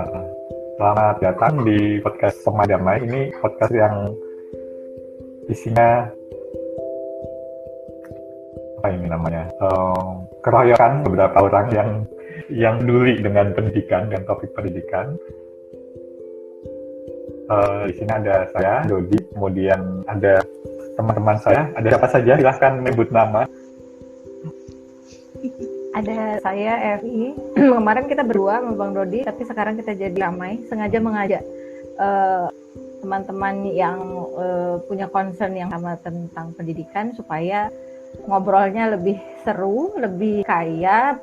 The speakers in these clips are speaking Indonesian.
Selamat datang di podcast Semai Damai. Ini podcast yang isinya apa ini namanya? Keroyokan beberapa orang yang peduli dengan pendidikan dan topik pendidikan. Di sini ada saya, Dodi, kemudian ada teman-teman saya. Ada siapa saja? Silahkan menyebut nama. Ada saya, Evi. Kemarin kita berdua sama Bang Dodi, tapi sekarang kita jadi ramai. Sengaja mengajak teman-teman yang punya concern yang sama tentang pendidikan supaya ngobrolnya lebih seru, lebih kaya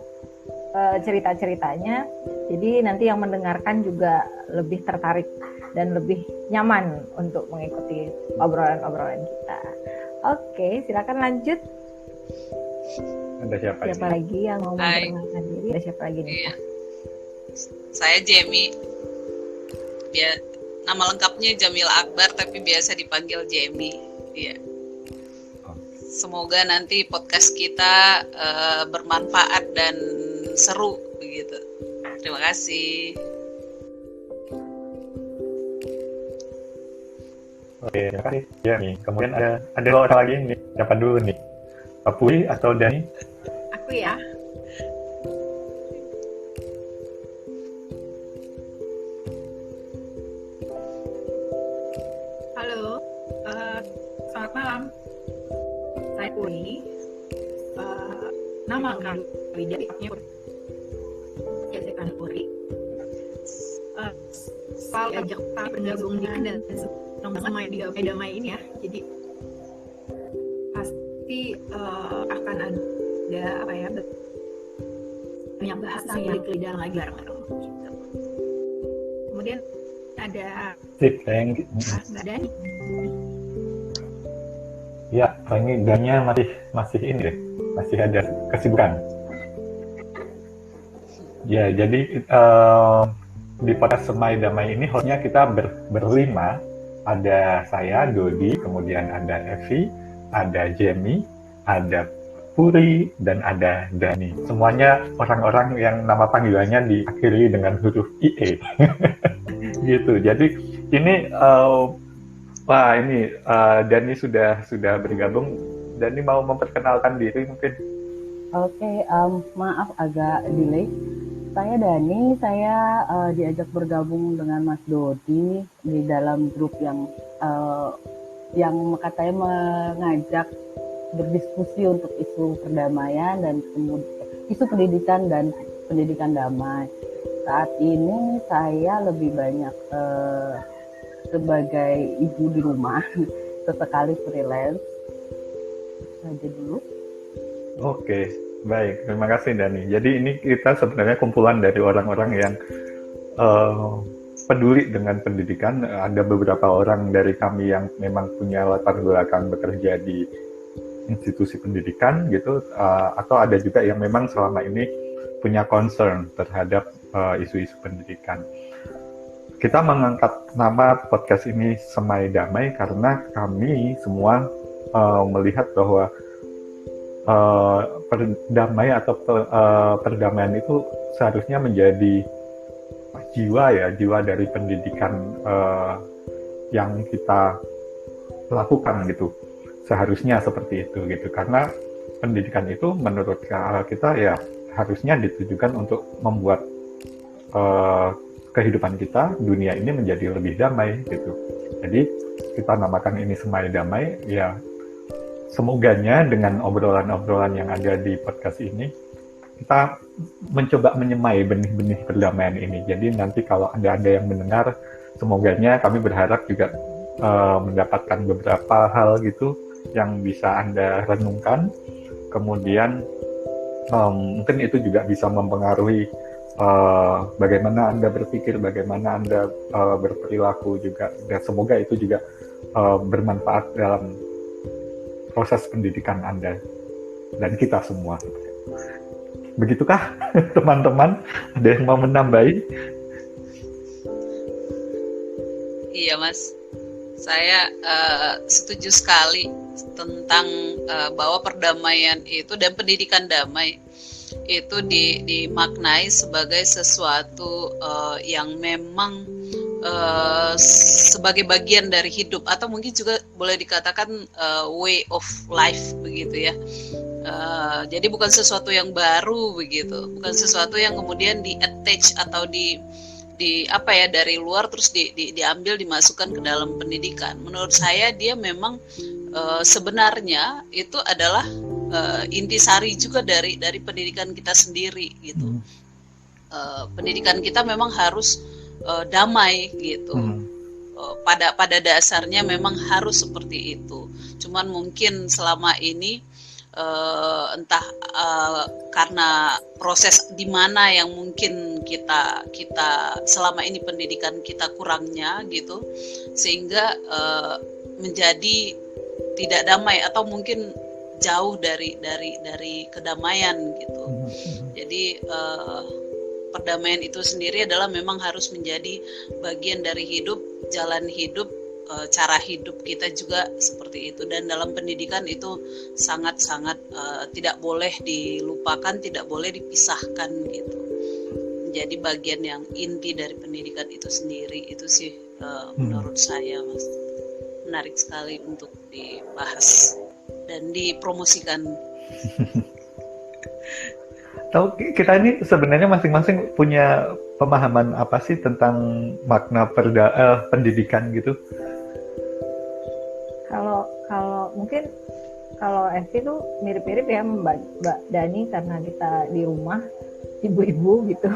cerita-ceritanya. Jadi nanti yang mendengarkan juga lebih tertarik dan lebih nyaman untuk mengikuti obrolan-obrolan kita. Oke, silakan lanjut. Ada siapa lagi yang mau memperkenalkan diri? Ada siapa lagi nih? Iya. Saya Jamie. Nama lengkapnya Jamila Akbar, tapi biasa dipanggil Jamie. Iya. Semoga nanti podcast kita bermanfaat dan seru begitu. Terima kasih. Oke, terima kasih Jamie. Kemudian ada dua orang lagi nih. Siapa dulu nih? Pak Pui atau Dani? Aku ya. Halo, selamat malam. Saya Pui. Nama lengkap Widya Puri. Selalu ajak kami bergabung dan sama damai ini ya. Jadi pasti akan ada banyak bahasa yang lidah lagi bareng-bareng gitu. Kemudian ada Thank you. Mbak Dani. Ya, ini Dania masih ini deh, masih ada kesibukan. Ya, jadi di podcast Semai Damai ini hostnya kita berlima. Ada saya, Dodi, kemudian ada Evi, ada Jamie, ada Puri, dan ada Dani. Semuanya orang-orang yang nama panggilannya diakhiri dengan huruf IE. Gitu. Jadi ini Dani sudah bergabung. Dani mau memperkenalkan diri mungkin. Oke, maaf agak delay. Saya Dani, saya diajak bergabung dengan Mas Dodi di dalam grup yang katanya mengajak berdiskusi untuk isu perdamaian dan isu pendidikan dan pendidikan damai. Saat ini saya lebih banyak sebagai ibu di rumah, sesekali freelance. Saja dulu. Oke, baik. Terima kasih Dani. Jadi ini kita sebenarnya kumpulan dari orang-orang yang peduli dengan pendidikan. Ada beberapa orang dari kami yang memang punya latar belakang bekerja di institusi pendidikan gitu, atau ada juga yang memang selama ini punya concern terhadap isu-isu pendidikan. Kita mengangkat nama podcast ini Semai Damai karena kami semua melihat bahwa perdamaian itu seharusnya menjadi jiwa dari pendidikan yang kita lakukan gitu. Seharusnya seperti itu gitu, karena pendidikan itu menurut kita ya harusnya ditujukan untuk membuat kehidupan kita, dunia ini menjadi lebih damai gitu. Jadi kita namakan ini Semai Damai ya. Semoganya dengan obrolan-obrolan yang ada di podcast ini, kita mencoba menyemai benih-benih perdamaian ini. Jadi nanti kalau ada yang mendengar, semoganya kami berharap juga mendapatkan beberapa hal gitu yang bisa Anda renungkan. Kemudian mungkin itu juga bisa mempengaruhi bagaimana Anda berpikir, bagaimana Anda berperilaku juga. Dan semoga itu juga bermanfaat dalam proses pendidikan Anda dan kita semua. Begitukah teman-teman? Ada yang mau menambahi? Iya Mas, saya setuju sekali tentang bahwa perdamaian itu dan pendidikan damai itu dimaknai sebagai sesuatu yang memang sebagai bagian dari hidup, atau mungkin juga boleh dikatakan way of life begitu ya. Jadi bukan sesuatu yang baru begitu, bukan sesuatu yang kemudian di attach atau di apa ya dari luar terus diambil dimasukkan ke dalam pendidikan. Menurut saya dia memang sebenarnya itu adalah intisari juga dari pendidikan kita sendiri gitu. Pendidikan kita memang harus damai gitu. Pada dasarnya memang harus seperti itu. Cuman mungkin selama ini entah karena proses di mana yang mungkin kita selama ini pendidikan kita kurangnya gitu, sehingga menjadi tidak damai atau mungkin jauh dari kedamaian gitu. Jadi perdamaian itu sendiri adalah memang harus menjadi bagian dari hidup, jalan hidup, cara hidup kita juga seperti itu. Dan dalam pendidikan itu sangat-sangat tidak boleh dilupakan, tidak boleh dipisahkan gitu. Menjadi bagian yang inti dari pendidikan itu sendiri. Itu sih menurut saya, Mas, menarik sekali untuk dibahas dan dipromosikan. Tahu kita ini sebenarnya masing-masing punya pemahaman apa sih tentang makna pendidikan gitu? Kalau mungkin kalau Esti tuh mirip-mirip ya Mbak Dani, karena kita di rumah ibu-ibu gitu.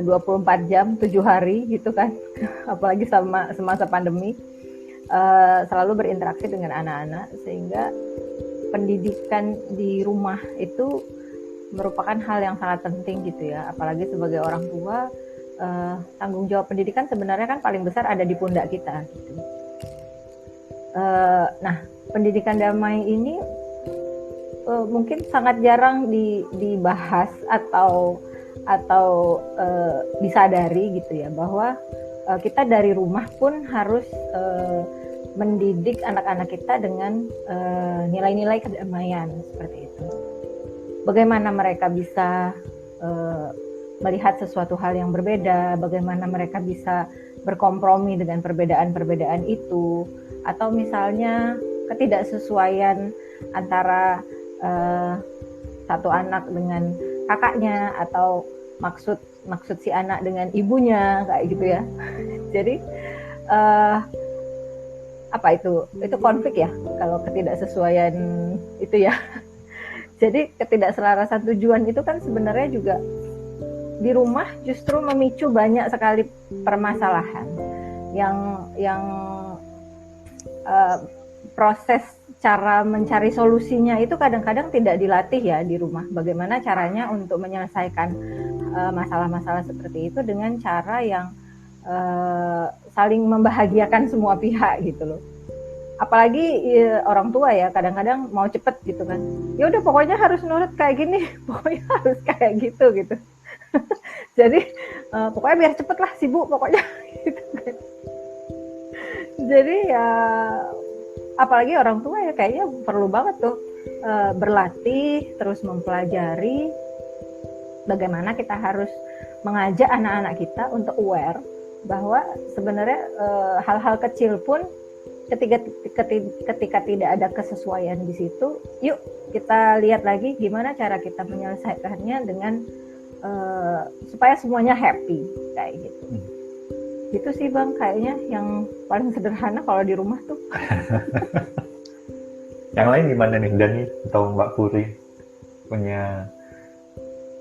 24 jam 7 hari gitu kan. Apalagi semasa pandemi selalu berinteraksi dengan anak-anak, sehingga pendidikan di rumah itu merupakan hal yang sangat penting gitu ya. Apalagi sebagai orang tua, tanggung jawab pendidikan sebenarnya kan paling besar ada di pundak kita gitu. Nah, pendidikan damai ini mungkin sangat jarang dibahas atau disadari gitu ya, bahwa kita dari rumah pun harus mendidik anak-anak kita dengan nilai-nilai kedamaian seperti itu. Bagaimana mereka bisa melihat sesuatu hal yang berbeda, bagaimana mereka bisa berkompromi dengan perbedaan-perbedaan itu, atau misalnya ketidaksesuaian antara satu anak dengan kakaknya, atau maksud si anak dengan ibunya, kayak gitu ya. Jadi apa itu konflik ya kalau ketidaksesuaian itu ya. Jadi ketidakselarasan tujuan itu kan sebenarnya juga di rumah justru memicu banyak sekali permasalahan yang proses cara mencari solusinya itu kadang-kadang tidak dilatih ya di rumah. Bagaimana caranya untuk menyelesaikan masalah-masalah seperti itu dengan cara yang saling membahagiakan semua pihak gitu loh. Apalagi orang tua ya, kadang-kadang mau cepet gitu kan. Ya udah pokoknya harus nurut kayak gini, pokoknya harus kayak gitu. Jadi pokoknya biar cepet lah, sibuk pokoknya gitu kan. Jadi ya apalagi orang tua ya kayaknya perlu banget tuh berlatih, terus mempelajari bagaimana kita harus mengajak anak-anak kita untuk aware bahwa sebenarnya hal-hal kecil pun ketika tidak ada kesesuaian di situ, yuk kita lihat lagi gimana cara kita menyelesaikannya dengan supaya semuanya happy kayak gitu. Itu sih Bang kayaknya yang paling sederhana kalau di rumah tuh. Yang lain gimana nih, Dani atau Mbak Puri punya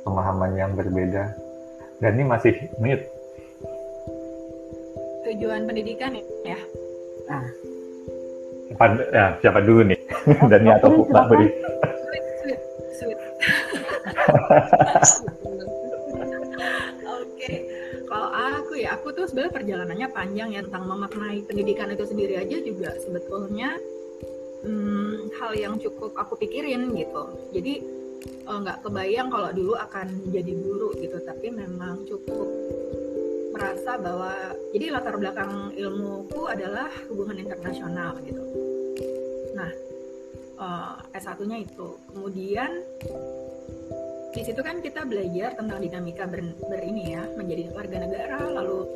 pemahaman yang berbeda? Dani masih mute. Tujuan pendidikan ya. Nah, siapa dulu nih? Dani atau Mbak Puri? Sweet. Oke. Kalau aku tuh sebenarnya perjalanannya panjang ya, tentang memaknai pendidikan itu sendiri aja juga sebetulnya hal yang cukup aku pikirin gitu. Jadi nggak kebayang kalau dulu akan jadi guru gitu, tapi memang cukup merasa bahwa jadi latar belakang ilmuku adalah hubungan internasional gitu. Nah, S1-nya itu. Kemudian di situ kan kita belajar tentang dinamika berini ya, menjadi warga negara lalu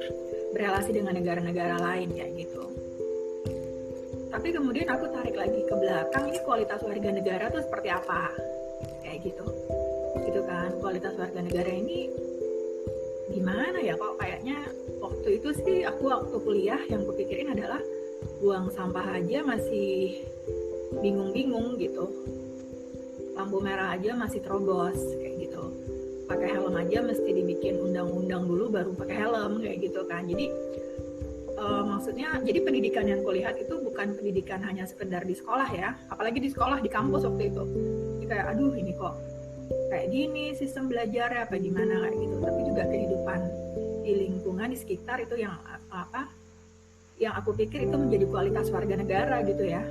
berelasi dengan negara-negara lain kayak gitu. Tapi kemudian aku tarik lagi ke belakang, ini kualitas warga negara tuh seperti apa kayak gitu kan. Kualitas warga negara ini gimana ya, kok kayaknya waktu itu sih aku waktu kuliah yang kupikirin adalah buang sampah aja masih bingung-bingung gitu, lampu merah aja masih terobos kayak gitu, pakai helm aja mesti dibikin undang-undang dulu baru pakai helm kayak gitu kan. Jadi maksudnya jadi pendidikan yang kulihat itu bukan pendidikan hanya sekedar di sekolah ya, apalagi di sekolah di kampus waktu itu. Jadi kayak aduh ini kok kayak gini sistem belajarnya apa gimana kayak gitu, tapi juga kehidupan di lingkungan di sekitar itu yang apa yang aku pikir itu menjadi kualitas warga negara gitu ya.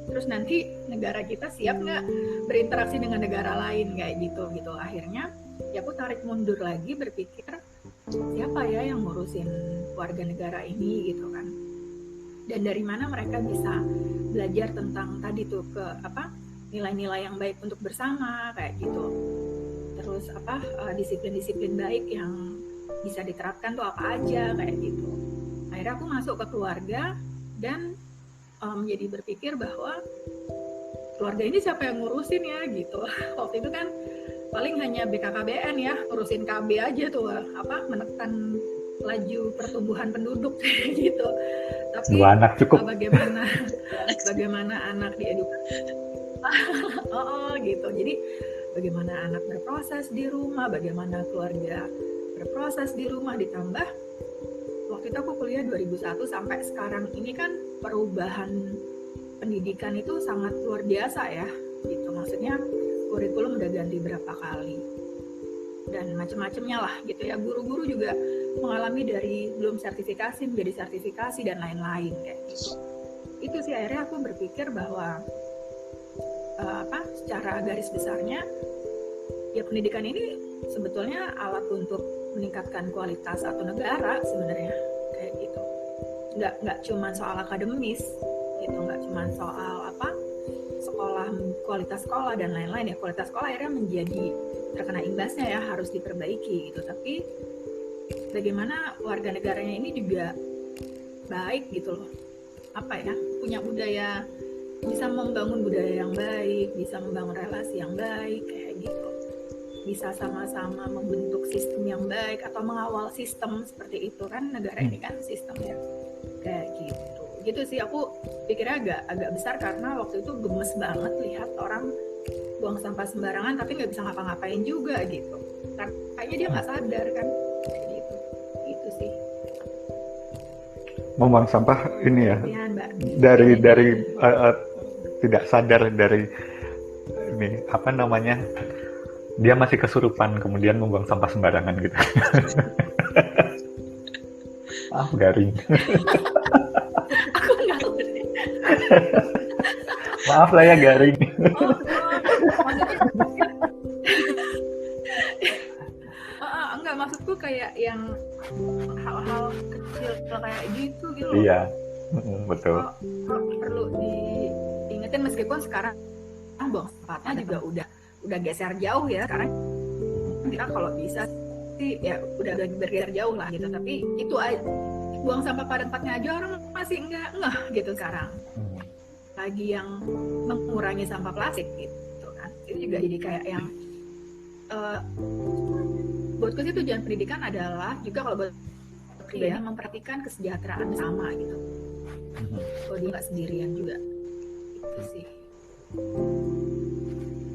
Terus nanti negara kita siap nggak berinteraksi dengan negara lain kayak gitu. Akhirnya ya aku tarik mundur lagi berpikir siapa ya yang ngurusin warga negara ini gitu kan. Dan dari mana mereka bisa belajar tentang tadi tuh ke apa nilai-nilai yang baik untuk bersama kayak gitu. Terus disiplin-disiplin baik yang bisa diterapkan tuh apa aja kayak gitu. Akhirnya aku masuk ke keluarga dan jadi berpikir bahwa keluarga ini siapa yang ngurusin ya gitu. Waktu itu kan paling hanya BKKBN ya, ngurusin KB aja tuh menekan laju pertumbuhan penduduk gitu. Tapi 2 anak cukup. Bagaimana anak diedukasi. Gitu. Jadi bagaimana anak berproses di rumah, bagaimana keluarga berproses di rumah, ditambah waktu itu aku kuliah 2001 sampai sekarang ini kan perubahan pendidikan itu sangat luar biasa ya gitu. Maksudnya kurikulum udah ganti berapa kali dan macam-macamnya lah gitu ya. Guru-guru juga mengalami dari belum sertifikasi menjadi sertifikasi dan lain-lain kayak gitu. Itu sih akhirnya aku berpikir bahwa secara garis besarnya ya pendidikan ini sebetulnya alat untuk meningkatkan kualitas satu negara sebenarnya kayak gitu. Nggak cuma soal akademis gitu, nggak cuma soal sekolah, kualitas sekolah dan lain-lain ya. Kualitas sekolah akhirnya menjadi terkena imbasnya ya, harus diperbaiki gitu. Tapi bagaimana warga negaranya ini juga baik gitu loh, punya budaya, bisa membangun budaya yang baik, bisa membangun relasi yang baik kayak gitu, bisa sama-sama membentuk sistem yang baik atau mengawal sistem seperti itu kan. Negara ini kan sistemnya kayak gitu sih. Aku pikirnya agak besar karena waktu itu gemes banget lihat orang buang sampah sembarangan tapi nggak bisa ngapa-ngapain juga gitu, kayaknya dia nggak sadar kan kayak gitu. Itu sih Membuang sampah ini ya, Mbak. dari tidak sadar dari ini dia masih kesurupan kemudian membuang sampah sembarangan gitu. Garing. Aku nggak ngerti. Maaf lah ya garing. Enggak, maksudku kayak yang hal-hal kecil kayak gitu loh. Iya, betul. Perlu diingetin meskipun sekarang buang sampahnya juga udah geser jauh ya sekarang. Kita kalau bisa sih ya udah bergeser jauh lah gitu. Tapi itu aja, buang sampah pada tempatnya aja orang masih enggak gitu sekarang. Lagi yang mengurangi sampah plastik gitu kan. Itu juga jadi kayak yang buatku sih tujuan pendidikan adalah juga kalau buat pribadi memperhatikan kesejahteraan bersama gitu. Kalau dia nggak sendirian juga. Itu sih.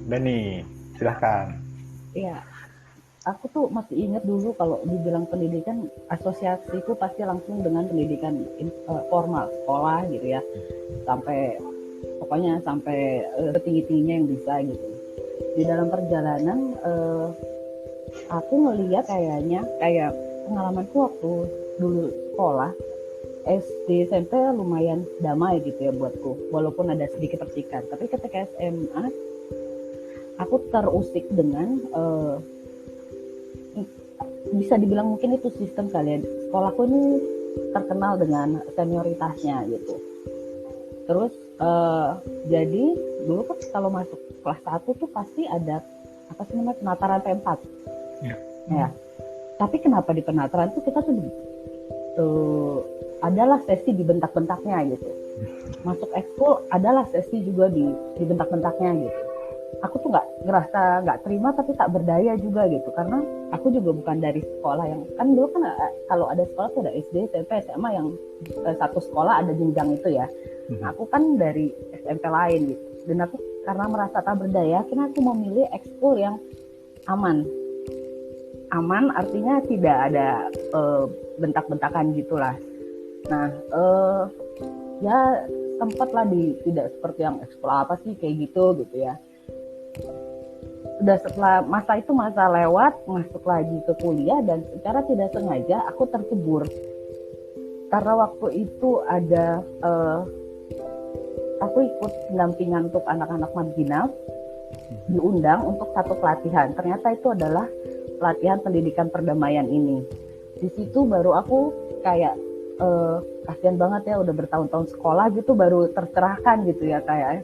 Dani, silahkan. Iya, aku tuh masih ingat dulu kalau dibilang pendidikan, asosiasiku pasti langsung dengan pendidikan formal, sekolah gitu ya, pokoknya sampai setinggi-tingginya yang bisa gitu. Di dalam perjalanan aku ngelihat kayak pengalamanku waktu dulu sekolah SD SMP lumayan damai gitu ya buatku, walaupun ada sedikit percikan. Tapi ketika SMA aku terusik dengan bisa dibilang mungkin itu sistem kali ya. Sekolahku ini terkenal dengan senioritasnya gitu. Terus jadi dulu kan kalau masuk kelas 1 tuh pasti ada apa sih namanya penataran P4. Ya. Tapi kenapa di penataran tuh kita tuh adalah sesi di bentak-bentaknya gitu. Masuk ekskul adalah sesi juga di bentak-bentaknya gitu. Aku tuh ngerasa nggak terima tapi tak berdaya juga gitu, karena aku juga bukan dari sekolah yang kan dulu kan kalau ada sekolah tuh ada SD, SMP, SMA yang satu sekolah ada jenjang itu ya. Nah, aku kan dari SMP lain gitu, dan aku karena merasa tak berdaya, akhirnya aku memilih ekskul yang aman artinya tidak ada bentak-bentakan gitulah. Nah ya sempatlah tidak seperti yang ekskul apa sih kayak gitu ya. Udah setelah masa lewat, masuk lagi ke kuliah, dan secara tidak sengaja aku tercebur karena waktu itu ada aku ikut pendampingan untuk anak-anak marginal, diundang untuk satu pelatihan. Ternyata itu adalah pelatihan pendidikan perdamaian ini. Di situ baru aku kayak kasihan banget ya, udah bertahun-tahun sekolah gitu baru tercerahkan gitu ya, kayak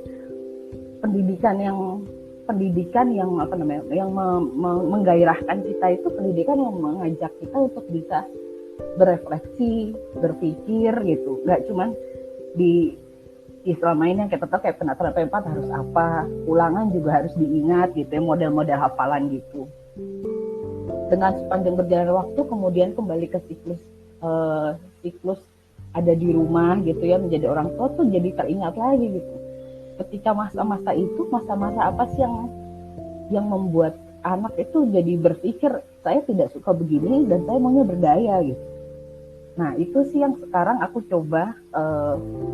pendidikan yang apa namanya, yang menggairahkan kita itu pendidikan yang mengajak kita untuk bisa berefleksi, berpikir gitu. Nggak cuman di selama ini yang kita tahu kayak penataran P4 harus apa, ulangan juga harus diingat gitu ya, model-model hafalan gitu. Dengan sepanjang berjalan waktu kemudian kembali ke siklus ada di rumah gitu ya, menjadi orang tua tuh jadi teringat lagi gitu. Ketika masa-masa itu, masa-masa apa sih yang membuat anak itu jadi berpikir saya tidak suka begini dan saya maunya berdaya gitu. Nah itu sih yang sekarang aku coba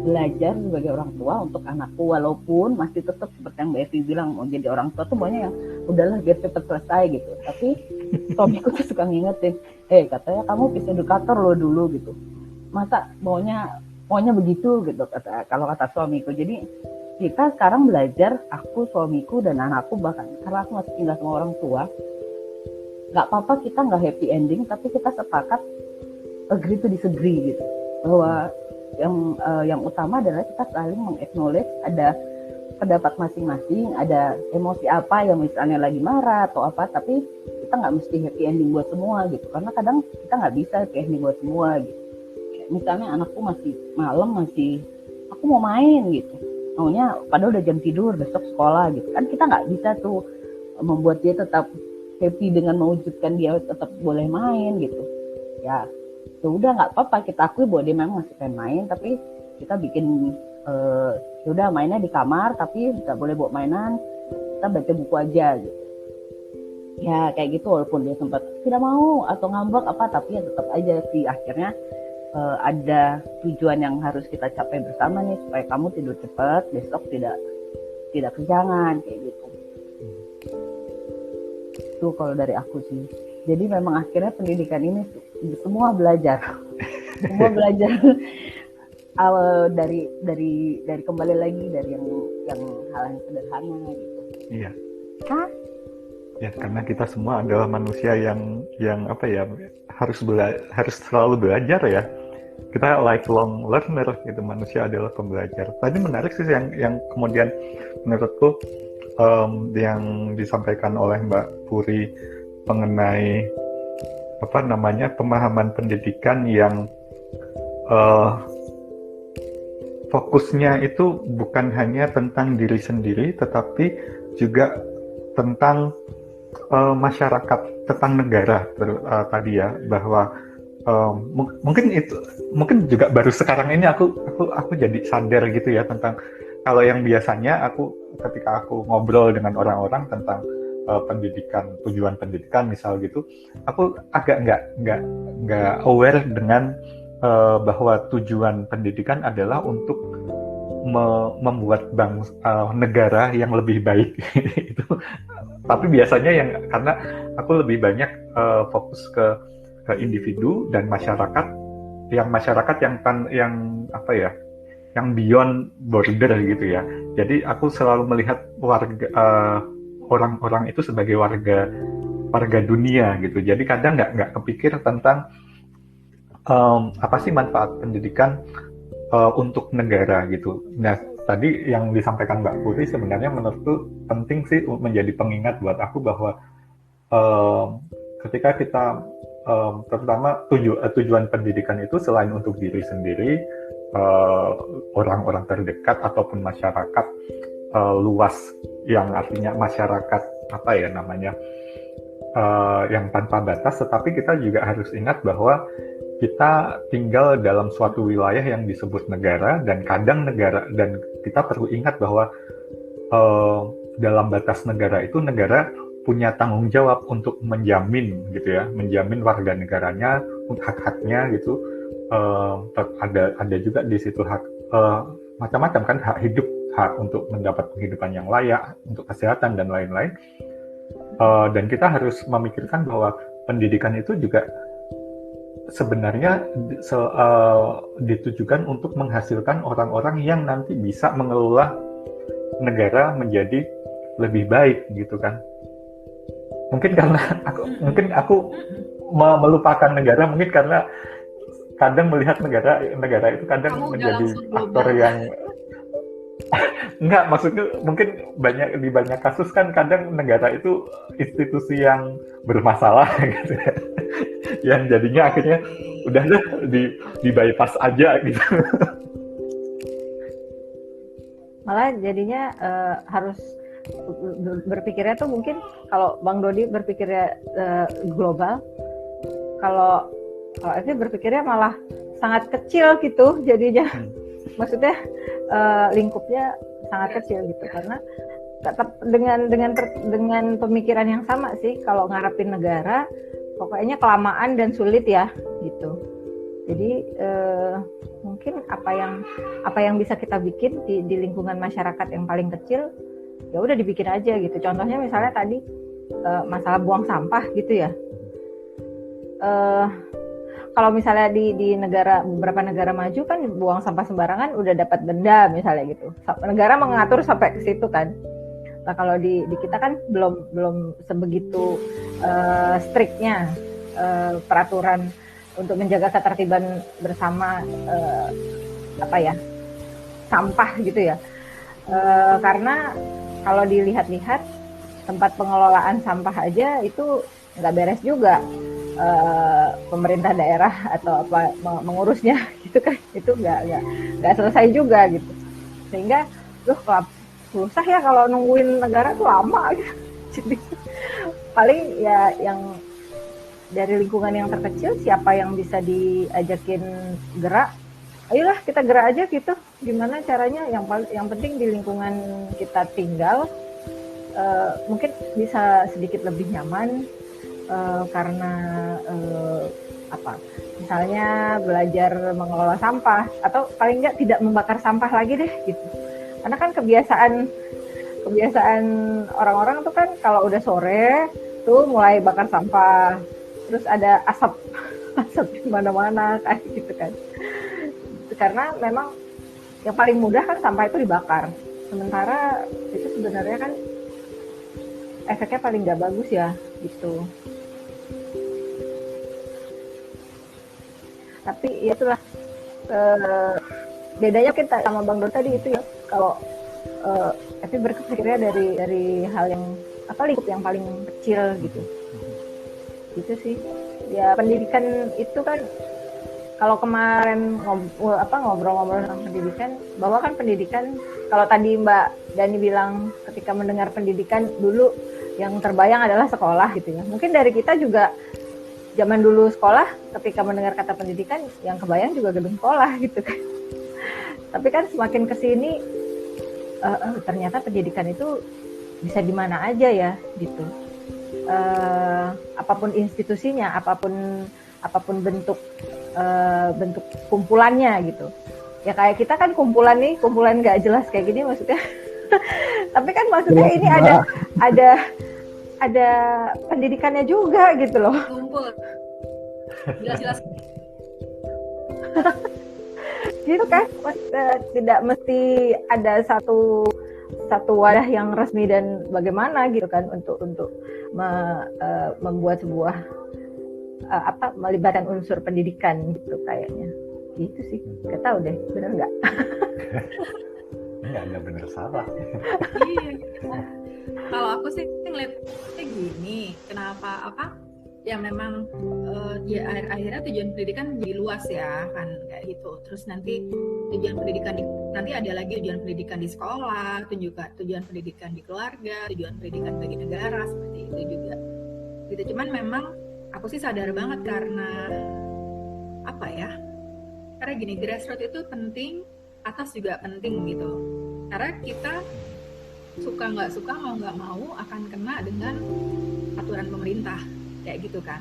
belajar sebagai orang tua untuk anakku, walaupun masih tetap seperti yang Mbak Evi bilang, mau jadi orang tua tuh maunya yang udahlah biar cepat selesai gitu. Tapi suamiku tuh suka ngingetin, katanya kamu physical educator lo dulu gitu, masa maunya begitu gitu kalau kata suamiku. Jadi kita sekarang belajar, aku, suamiku, dan anakku, bahkan karena aku masih tinggal sama orang tua, nggak apa-apa kita nggak happy ending, tapi kita sepakat agree to disagree gitu, bahwa yang utama adalah kita saling meng-acknowledge ada pendapat masing-masing, ada emosi apa yang misalnya lagi marah atau apa, tapi kita nggak mesti happy ending buat semua gitu, karena kadang kita nggak bisa happy ending buat semua gitu. Misalnya anakku masih malam, aku mau main gitu, maunya padahal udah jam tidur, besok sekolah gitu kan, kita nggak bisa tuh membuat dia tetap happy dengan mewujudkan dia tetap boleh main gitu ya. Udah nggak apa-apa, kita akui bahwa dia memang masih pengen main, tapi kita bikin udah mainnya di kamar tapi nggak boleh bawa mainan, kita baca buku aja gitu ya, kayak gitu. Walaupun dia sempat tidak mau atau ngambek apa, tapi ya tetap aja sih akhirnya ada tujuan yang harus kita capai bersama nih, supaya kamu tidur cepat, besok tidak kejangan kayak gitu. Itu kalau dari aku sih. Jadi memang akhirnya pendidikan ini semua belajar awal dari kembali lagi dari yang hal yang sederhana gitu. Iya. Ya karena kita semua adalah manusia yang apa ya, harus selalu belajar ya. Kita lifelong learner gitu, manusia adalah pembelajar. Tadi menarik sih yang kemudian menurutku yang disampaikan oleh Mbak Puri mengenai apa namanya, pemahaman pendidikan yang fokusnya itu bukan hanya tentang diri sendiri, tetapi juga tentang masyarakat, tentang negara tadi ya, bahwa mungkin juga baru sekarang ini aku jadi sadar gitu ya, tentang kalau yang biasanya ketika aku ngobrol dengan orang-orang tentang pendidikan, tujuan pendidikan misal gitu, aku agak nggak aware dengan bahwa tujuan pendidikan adalah untuk membuat negara yang lebih baik itu. Tapi biasanya karena aku lebih banyak fokus ke individu dan masyarakat yang apa ya, yang beyond border gitu ya. Jadi aku selalu melihat orang-orang itu sebagai warga dunia gitu. Jadi kadang nggak kepikir tentang apa sih manfaat pendidikan untuk negara gitu. Nah tadi yang disampaikan Mbak Putri sebenarnya menurutku penting sih menjadi pengingat buat aku bahwa ketika kita terutama tujuan pendidikan itu selain untuk diri sendiri, orang-orang terdekat ataupun masyarakat luas, yang artinya masyarakat apa ya namanya, yang tanpa batas, tetapi kita juga harus ingat bahwa kita tinggal dalam suatu wilayah yang disebut negara, dan kita perlu ingat bahwa dalam batas negara itu negara punya tanggung jawab untuk menjamin gitu ya, menjamin warga negaranya hak-haknya gitu. Ada juga di situ hak macam-macam kan, hak hidup, hak untuk mendapat penghidupan yang layak, untuk kesehatan dan lain-lain. Dan kita harus memikirkan bahwa pendidikan itu juga sebenarnya ditujukan untuk menghasilkan orang-orang yang nanti bisa mengelola negara menjadi lebih baik gitu kan. Mungkin karena aku melupakan negara, mungkin karena kadang melihat negara itu kadang Kamu menjadi dalam aktor yang enggak, maksudnya mungkin di banyak kasus kan kadang negara itu institusi yang bermasalah gitu ya. Yang jadinya akhirnya udah deh di bypass aja gitu. Malah jadinya harus berpikirnya tuh mungkin kalau Bang Dodi berpikirnya global, kalau Evi berpikirnya malah sangat kecil gitu jadinya. Maksudnya lingkupnya sangat kecil gitu, karena tetap dengan pemikiran yang sama sih, kalau ngarepin negara pokoknya kelamaan dan sulit ya gitu. Jadi mungkin apa yang bisa kita bikin di lingkungan masyarakat yang paling kecil, ya udah dibikin aja gitu. Contohnya misalnya tadi masalah buang sampah gitu ya. Kalau misalnya di beberapa negara maju kan buang sampah sembarangan udah dapat denda misalnya gitu. Negara mengatur sampai ke situ kan. Nah kalau di kita kan belum sebegitu striknya peraturan untuk menjaga ketertiban bersama sampah gitu ya. Karena kalau dilihat-lihat tempat pengelolaan sampah aja itu nggak beres juga. Pemerintah daerah atau apa mengurusnya gitu kan, itu nggak selesai juga gitu, sehingga susah ya kalau nungguin negara tuh lama gitu. Jadi paling ya yang dari lingkungan yang terkecil, siapa yang bisa diajakin gerak, ayolah kita gerak aja gitu. Gimana caranya, yang penting di lingkungan kita tinggal mungkin bisa sedikit lebih nyaman. Karena misalnya belajar mengelola sampah, atau paling nggak tidak membakar sampah lagi deh gitu. Karena kan kebiasaan orang-orang tuh kan kalau udah sore tuh mulai bakar sampah, terus ada asap di mana-mana kayak gitu kan. Karena memang yang paling mudah kan sampah itu dibakar, sementara itu sebenarnya kan efeknya paling nggak bagus ya gitu. Tapi ya itulah bedanya kita sama Bang Dor tadi itu ya. Kalau Evi berpikirnya dari hal yang lingkup yang paling kecil gitu. Gitu sih. Ya pendidikan itu kan, kalau kemarin ngobrol-ngobrol tentang pendidikan, bahwa kan pendidikan, kalau tadi Mbak Dani bilang ketika mendengar pendidikan dulu yang terbayang adalah sekolah gitu ya. Mungkin dari kita juga zaman dulu sekolah, ketika mendengar kata pendidikan, yang kebayang juga gedung sekolah gitu kan. Tapi kan semakin kesini, ternyata pendidikan itu bisa di mana aja ya gitu. Apapun institusinya, apapun bentuk kumpulannya gitu. Ya kayak kita kan kumpulan nggak jelas kayak gini maksudnya. Tapi kan maksudnya ini ada pendidikannya juga gitu loh. Kumpul. Jelas-jelas. Gitu kan, tidak mesti ada satu wadah yang resmi dan bagaimana gitu kan untuk membuat sebuah melibatkan unsur pendidikan gitu kayaknya. Gitu sih. Nggak tahu deh, benar nggak? nggak ada bener salah. Iya. Kalau aku sih ngeliatnya gini, kenapa ya memang ya akhirnya tujuan pendidikan jadi luas ya kan kayak gitu. Terus nanti tujuan pendidikan nanti ada lagi tujuan pendidikan di sekolah, tujuan pendidikan di keluarga, tujuan pendidikan bagi negara, seperti itu juga. Gitu. Cuman memang aku sih sadar banget karena apa ya? Karena gini, grassroots itu penting, atas juga penting gitu. Karena kita suka nggak suka, mau nggak mau akan kena dengan aturan pemerintah kayak gitu kan.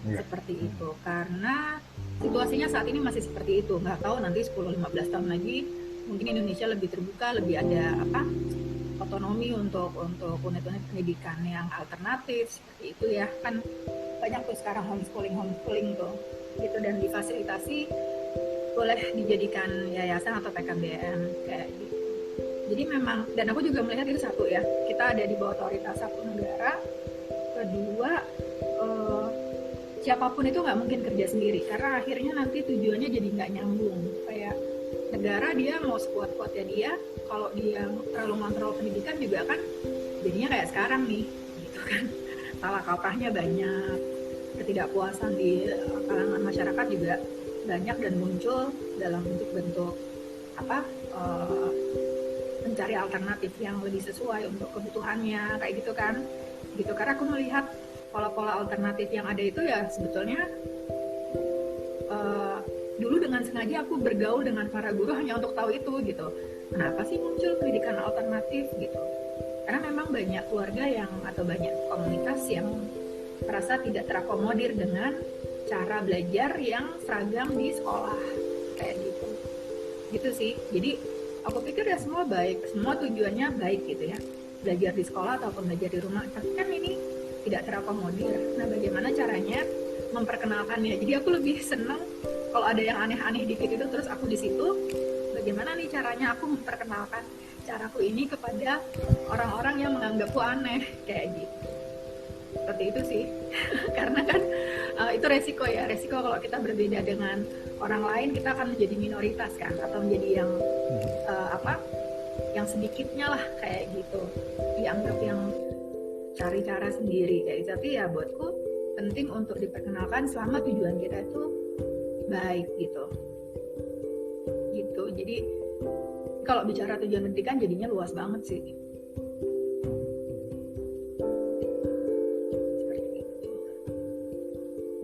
Seperti itu, karena situasinya saat ini masih seperti itu. Nggak tahu nanti 10-15 tahun lagi mungkin Indonesia lebih terbuka, lebih ada otonomi untuk unit-unit pendidikan yang alternatif seperti itu ya. Kan banyak tuh sekarang homeschooling tuh gitu, dan difasilitasi boleh dijadikan yayasan atau PKBM kayak gitu. Jadi memang, dan aku juga melihat itu satu ya, kita ada di bawah otoritas satu negara. Kedua, siapapun itu nggak mungkin kerja sendiri, karena akhirnya nanti tujuannya jadi nggak nyambung. Kayak negara dia mau sekuat-kuatnya dia, kalau dia terlalu ngontrol pendidikan juga kan jadinya kayak sekarang nih, gitu kan. Salah kaprahnya banyak, ketidakpuasan di kalangan masyarakat juga banyak dan muncul dalam bentuk mencari alternatif yang lebih sesuai untuk kebutuhannya kayak gitu kan. Gitu, karena aku melihat pola-pola alternatif yang ada itu ya sebetulnya dulu dengan sengaja aku bergaul dengan para guru hanya untuk tahu itu gitu. Kenapa sih muncul pendidikan alternatif gitu? Karena memang banyak keluarga yang atau banyak komunitas yang merasa tidak terakomodir dengan cara belajar yang seragam di sekolah kayak gitu. Gitu sih. Jadi aku pikir ya semua baik, semua tujuannya baik gitu ya. Belajar di sekolah ataupun belajar di rumah. Tapi kan ini tidak terakomodir. Nah, bagaimana caranya memperkenalkannya? Jadi aku lebih senang kalau ada yang aneh-aneh dikit itu terus aku di situ. Bagaimana nih caranya aku memperkenalkan caraku ini kepada orang-orang yang menganggapku aneh kayak gitu. Seperti itu sih. Karena kan itu resiko kalau kita berbeda dengan orang lain, kita akan menjadi minoritas kan, atau menjadi yang yang sedikitnya lah kayak gitu, dianggap yang cari cara sendiri kayak gitu. Tapi ya buatku penting untuk diperkenalkan selama tujuan kita itu baik gitu. Jadi kalau bicara tujuan pendidikan jadinya luas banget sih.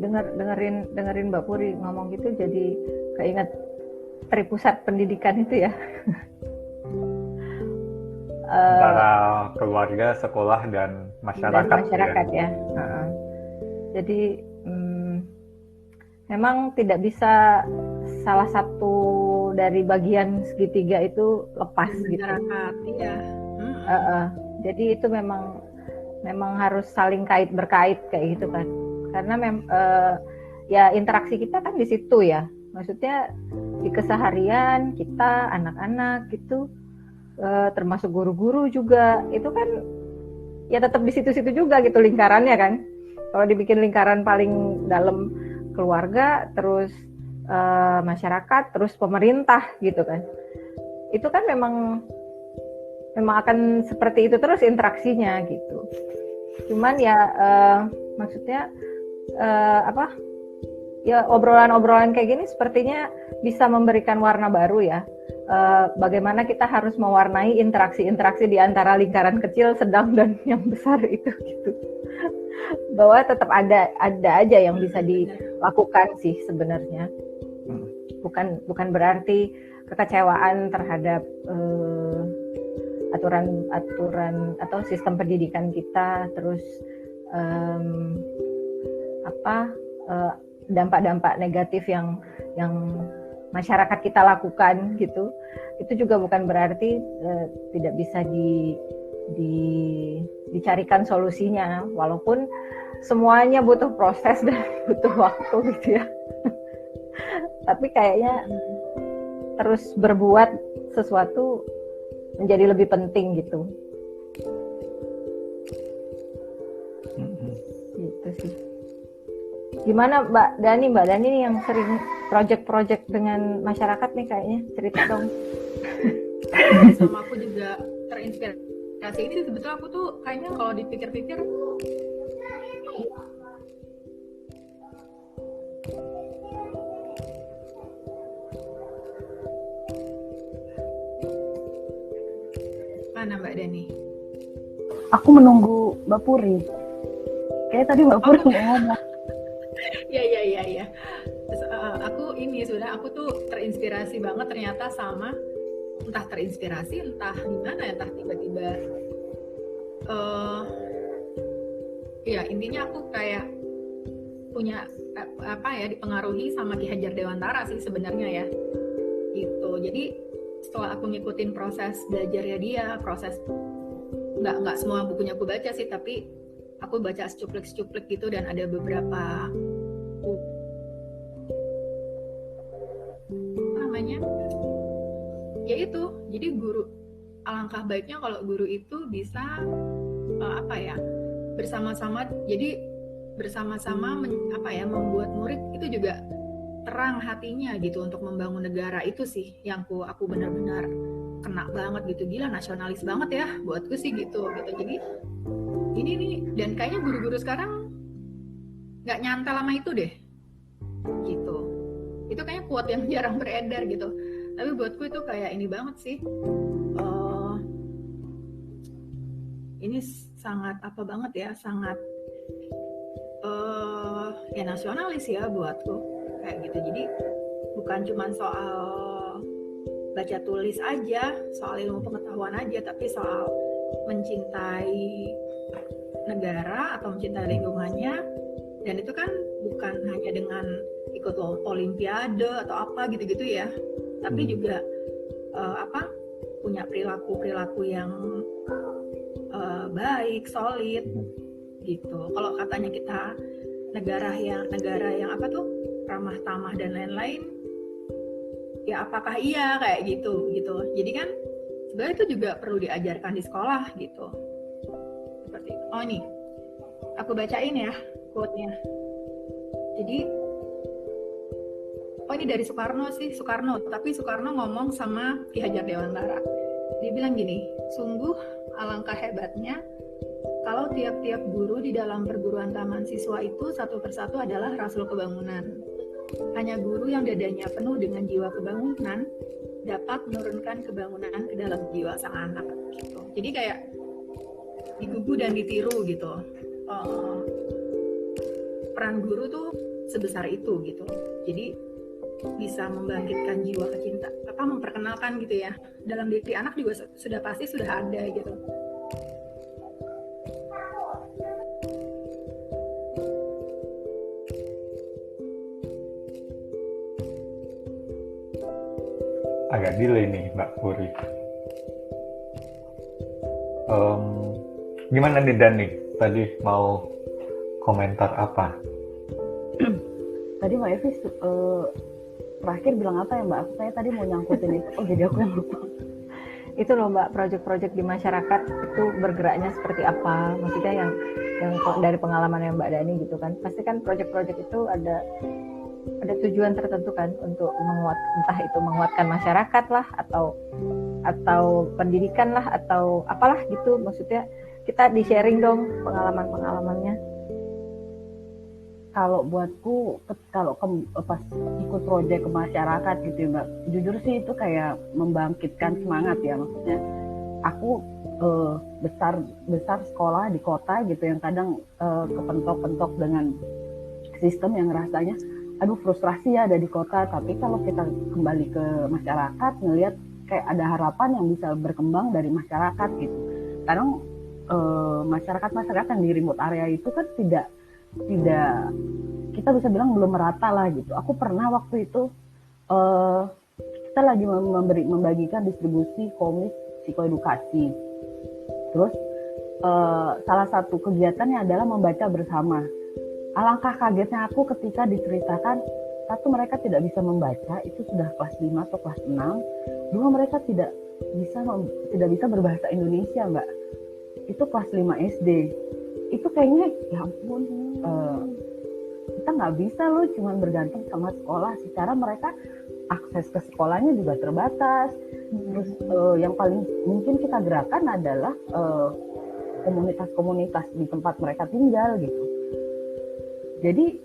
Dengerin Mbak Puri ngomong gitu jadi keinget Tripusat Pendidikan itu ya. Antara keluarga, sekolah, dan masyarakat ya. Jadi memang tidak bisa salah satu dari bagian segitiga itu lepas gitu. Iya. Jadi itu memang harus saling berkait kayak gitu kan. Karena ya interaksi kita kan di situ ya. Maksudnya di keseharian kita, anak-anak gitu, termasuk guru-guru juga, itu kan ya tetap di situ-situ juga gitu lingkarannya kan. Kalau dibikin lingkaran paling dalam keluarga, terus masyarakat, terus pemerintah gitu kan. Itu kan memang akan seperti itu terus interaksinya gitu. Cuman ya maksudnya ya obrolan-obrolan kayak gini sepertinya bisa memberikan warna baru ya. Bagaimana kita harus mewarnai interaksi-interaksi di antara lingkaran kecil, sedang, dan yang besar itu gitu. Bahwa tetap ada aja yang bisa dilakukan sih sebenarnya. Bukan berarti kekecewaan terhadap aturan atau sistem pendidikan kita, terus dampak-dampak negatif yang masyarakat kita lakukan gitu, itu juga bukan berarti tidak bisa dicarikan solusinya, walaupun semuanya butuh proses dan butuh waktu gitu ya. Tapi kayaknya terus berbuat sesuatu menjadi lebih penting gitu. Gitu sih. Gimana Mbak Dani nih yang sering project-project dengan masyarakat nih kayaknya, cerita dong. sama aku juga terinspirasi ini sebetulnya aku tuh kayaknya kalau dipikir-pikir mana Mbak Dani? Aku menunggu Mbak Puri. Kayak tadi Mbak Puri mau ngomong. Iya. Terus, aku ini sudah aku tuh terinspirasi banget ternyata sama entah terinspirasi entah gimana ya entah tiba-tiba ya intinya aku kayak punya apa ya dipengaruhi sama Ki Hajar Dewantara sih sebenarnya ya gitu. Jadi setelah aku ngikutin proses belajarnya dia, proses nggak semua bukunya aku baca sih, tapi aku baca secuplik gitu dan ada beberapa namanya ya itu. Jadi guru alangkah baiknya kalau guru itu bisa apa ya bersama-sama, jadi bersama-sama membuat murid itu juga terang hatinya gitu untuk membangun negara. Itu sih yang aku benar-benar kena banget gitu, gila nasionalis banget ya buatku sih gitu. Jadi ini nih, dan kayaknya guru-guru sekarang nggak nyantel sama itu deh gitu. Itu kayaknya quote yang jarang beredar gitu, tapi buatku itu kayak ini banget sih. Ini sangat apa banget ya, sangat ya nasionalis ya buatku kayak gitu. Jadi bukan cuma soal baca tulis aja, soal ilmu pengetahuan aja, tapi soal mencintai negara atau mencintai lingkungannya. Dan itu kan bukan hanya dengan ikut olimpiade atau apa gitu-gitu ya, tapi juga punya perilaku yang baik, solid gitu. Kalau katanya kita negara yang apa tuh ramah tamah dan lain-lain, ya apakah iya kayak gitu. Jadi kan sebenarnya itu juga perlu diajarkan di sekolah gitu. Seperti itu. Oh nih, aku bacain ya quote-nya. Jadi ini dari Soekarno, tapi Soekarno ngomong sama Ki Hajar Dewantara. Dia bilang gini, sungguh alangkah hebatnya kalau tiap-tiap guru di dalam perguruan taman siswa itu satu persatu adalah rasul kebangunan. Hanya guru yang dadanya penuh dengan jiwa kebangunan dapat menurunkan kebangunan ke dalam jiwa sang anak. Gitu. Jadi kayak digugu dan ditiru gitu. Peran guru tuh sebesar itu gitu. Jadi bisa membangkitkan jiwa kecinta, memperkenalkan gitu ya. Dalam diri anak juga sudah pasti sudah ada gitu. Agak delay nih Mbak Puri. Gimana nih Dani? Tadi mau komentar apa? Tadi Mbak Evi terakhir bilang apa ya Mbak? Saya tadi mau nyangkutin itu. Oh jadi aku yang lupa. Itu loh Mbak, proyek-proyek di masyarakat itu bergeraknya seperti apa? Maksudnya yang dari pengalaman yang Mbak Dani gitu kan. Pasti kan proyek-proyek itu ada tujuan tertentu kan untuk entah itu menguatkan masyarakat lah atau pendidikan lah atau apalah gitu. Maksudnya kita di-sharing dong pengalaman-pengalamannya. Kalau buatku, kalau pas ikut proyek ke masyarakat gitu ya Mbak, jujur sih itu kayak membangkitkan semangat ya. Maksudnya aku besar sekolah di kota gitu yang kadang kepentok-pentok dengan sistem yang rasanya aduh frustrasi ya ada di kota. Tapi kalau kita kembali ke masyarakat ngelihat kayak ada harapan yang bisa berkembang dari masyarakat gitu. Kadang masyarakat yang di remote area itu kan tidak kita bisa bilang belum merata lah gitu. Aku pernah waktu itu kita lagi membagikan distribusi komik psikoedukasi. Terus salah satu kegiatannya adalah membaca bersama. Alangkah kagetnya aku ketika diceritakan satu mereka tidak bisa membaca, itu sudah kelas 5 atau kelas 6. Dua mereka tidak bisa berbahasa Indonesia Mbak. Itu kelas 5 SD. Itu kayaknya ya ampun kita nggak bisa loh cuman bergantung sama sekolah. Secara mereka akses ke sekolahnya juga terbatas. Terus yang paling mungkin kita gerakan adalah komunitas-komunitas di tempat mereka tinggal gitu. Jadi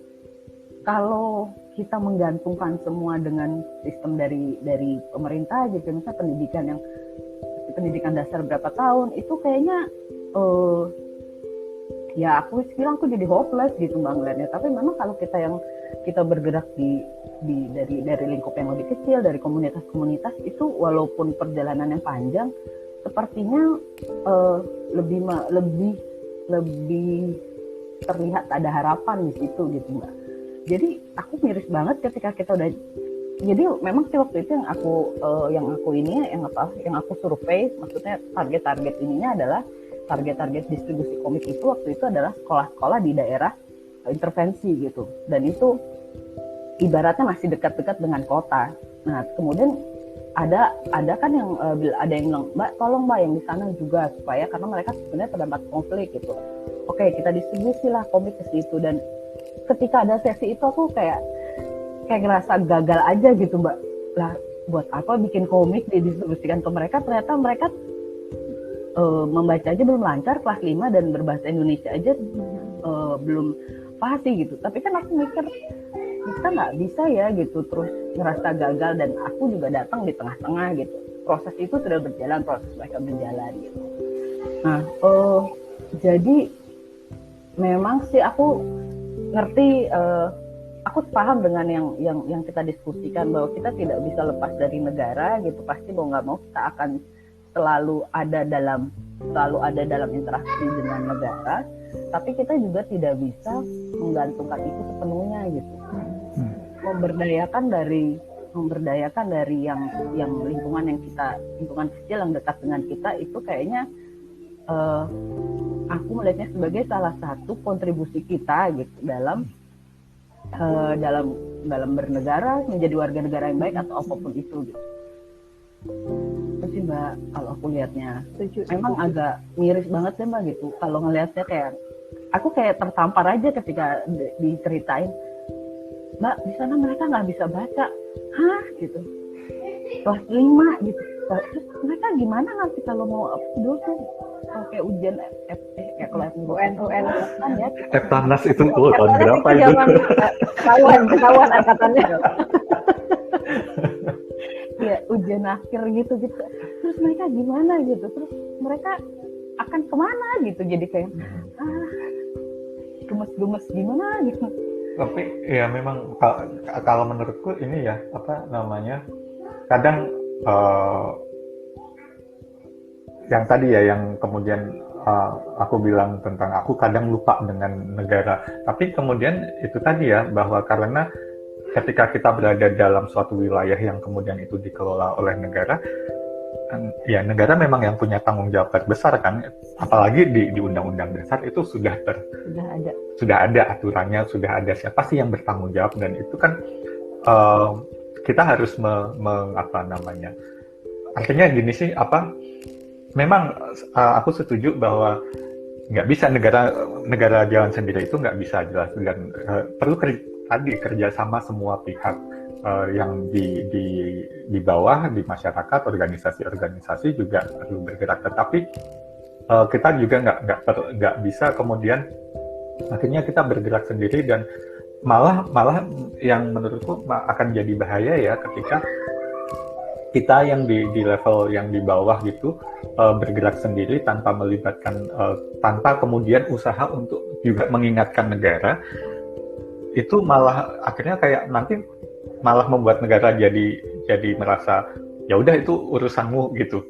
kalau kita menggantungkan semua dengan sistem dari pemerintah gitu, misalnya pendidikan dasar berapa tahun, itu kayaknya ya aku bilang aku jadi hopeless gitu Mbak ngeliatnya. Tapi memang kalau kita bergerak dari lingkup yang lebih kecil, dari komunitas-komunitas itu, walaupun perjalanan yang panjang, sepertinya lebih terlihat ada harapan di situ gitu Mbak. Jadi aku miris banget ketika kita udah, jadi memang sih waktu itu yang aku survei, maksudnya target ininya adalah target distribusi komik itu waktu itu adalah sekolah-sekolah di daerah intervensi gitu, dan itu ibaratnya masih dekat-dekat dengan kota. Nah kemudian ada kan yang ada yang bilang, Mbak tolong Mbak yang di sana juga, supaya karena mereka sebenarnya terdapat konflik gitu. Oke, kita distribusi lah komik ke situ, dan ketika ada sesi itu aku kayak ngerasa gagal aja gitu Mbak. Lah buat apa bikin komik didistribusikan ke mereka, ternyata mereka membaca aja belum lancar, kelas 5 dan berbahasa Indonesia aja belum pasti gitu. Tapi kan aku mikir kita nggak bisa ya gitu terus ngerasa gagal, dan aku juga datang di tengah-tengah gitu. Proses itu sudah berjalan, proses mereka berjalan gitu. Nah jadi memang sih aku ngerti, aku paham dengan yang kita diskusikan bahwa kita tidak bisa lepas dari negara gitu. Pasti mau nggak mau kita akan selalu ada dalam interaksi dengan negara, tapi kita juga tidak bisa menggantungkan itu sepenuhnya gitu. Memberdayakan dari yang lingkungan kecil yang dekat dengan kita itu kayaknya aku melihatnya sebagai salah satu kontribusi kita gitu dalam bernegara, menjadi warga negara yang baik atau apapun itu gitu. Itu sih Mbak kalau aku lihatnya. Memang agak miris banget ya Mbak gitu kalau ngelihatnya, kayak aku kayak tertampar aja ketika diceritain, Mbak di sana mereka nggak bisa baca, hah gitu, kelas 5 gitu. Terus mereka gimana nanti kalau mau dulu tuh kayak ujian kalau UN kan ya Eptanas itu tahun berapa itu? Ketahuan angkatannya. Ya ujian akhir gitu. Terus mereka gimana gitu? Terus mereka akan kemana gitu? Jadi kayak gemes gimana gitu. Tapi ya memang kalau menurutku ini ya kadang yang tadi ya yang kemudian aku bilang tentang aku kadang lupa dengan negara. Tapi kemudian itu tadi ya, bahwa karena ketika kita berada dalam suatu wilayah yang kemudian itu dikelola oleh negara, ya negara memang yang punya tanggung jawab terbesar kan. Apalagi di Undang-Undang Dasar itu sudah ada aturannya, sudah ada siapa sih yang bertanggung jawab, dan itu kan kita harus artinya gini sih, memang aku setuju bahwa nggak bisa negara jalan sendiri itu nggak bisa jelas, dan perlu kerjasama semua pihak yang di bawah, di masyarakat, organisasi juga perlu bergerak. Tetapi kita juga nggak bisa kemudian akhirnya kita bergerak sendiri, dan malah yang menurutku akan jadi bahaya ya ketika kita yang di level yang di bawah gitu bergerak sendiri tanpa melibatkan, tanpa kemudian usaha untuk juga mengingatkan negara. Itu malah akhirnya kayak nanti malah membuat negara jadi merasa ya udah itu urusanmu gitu,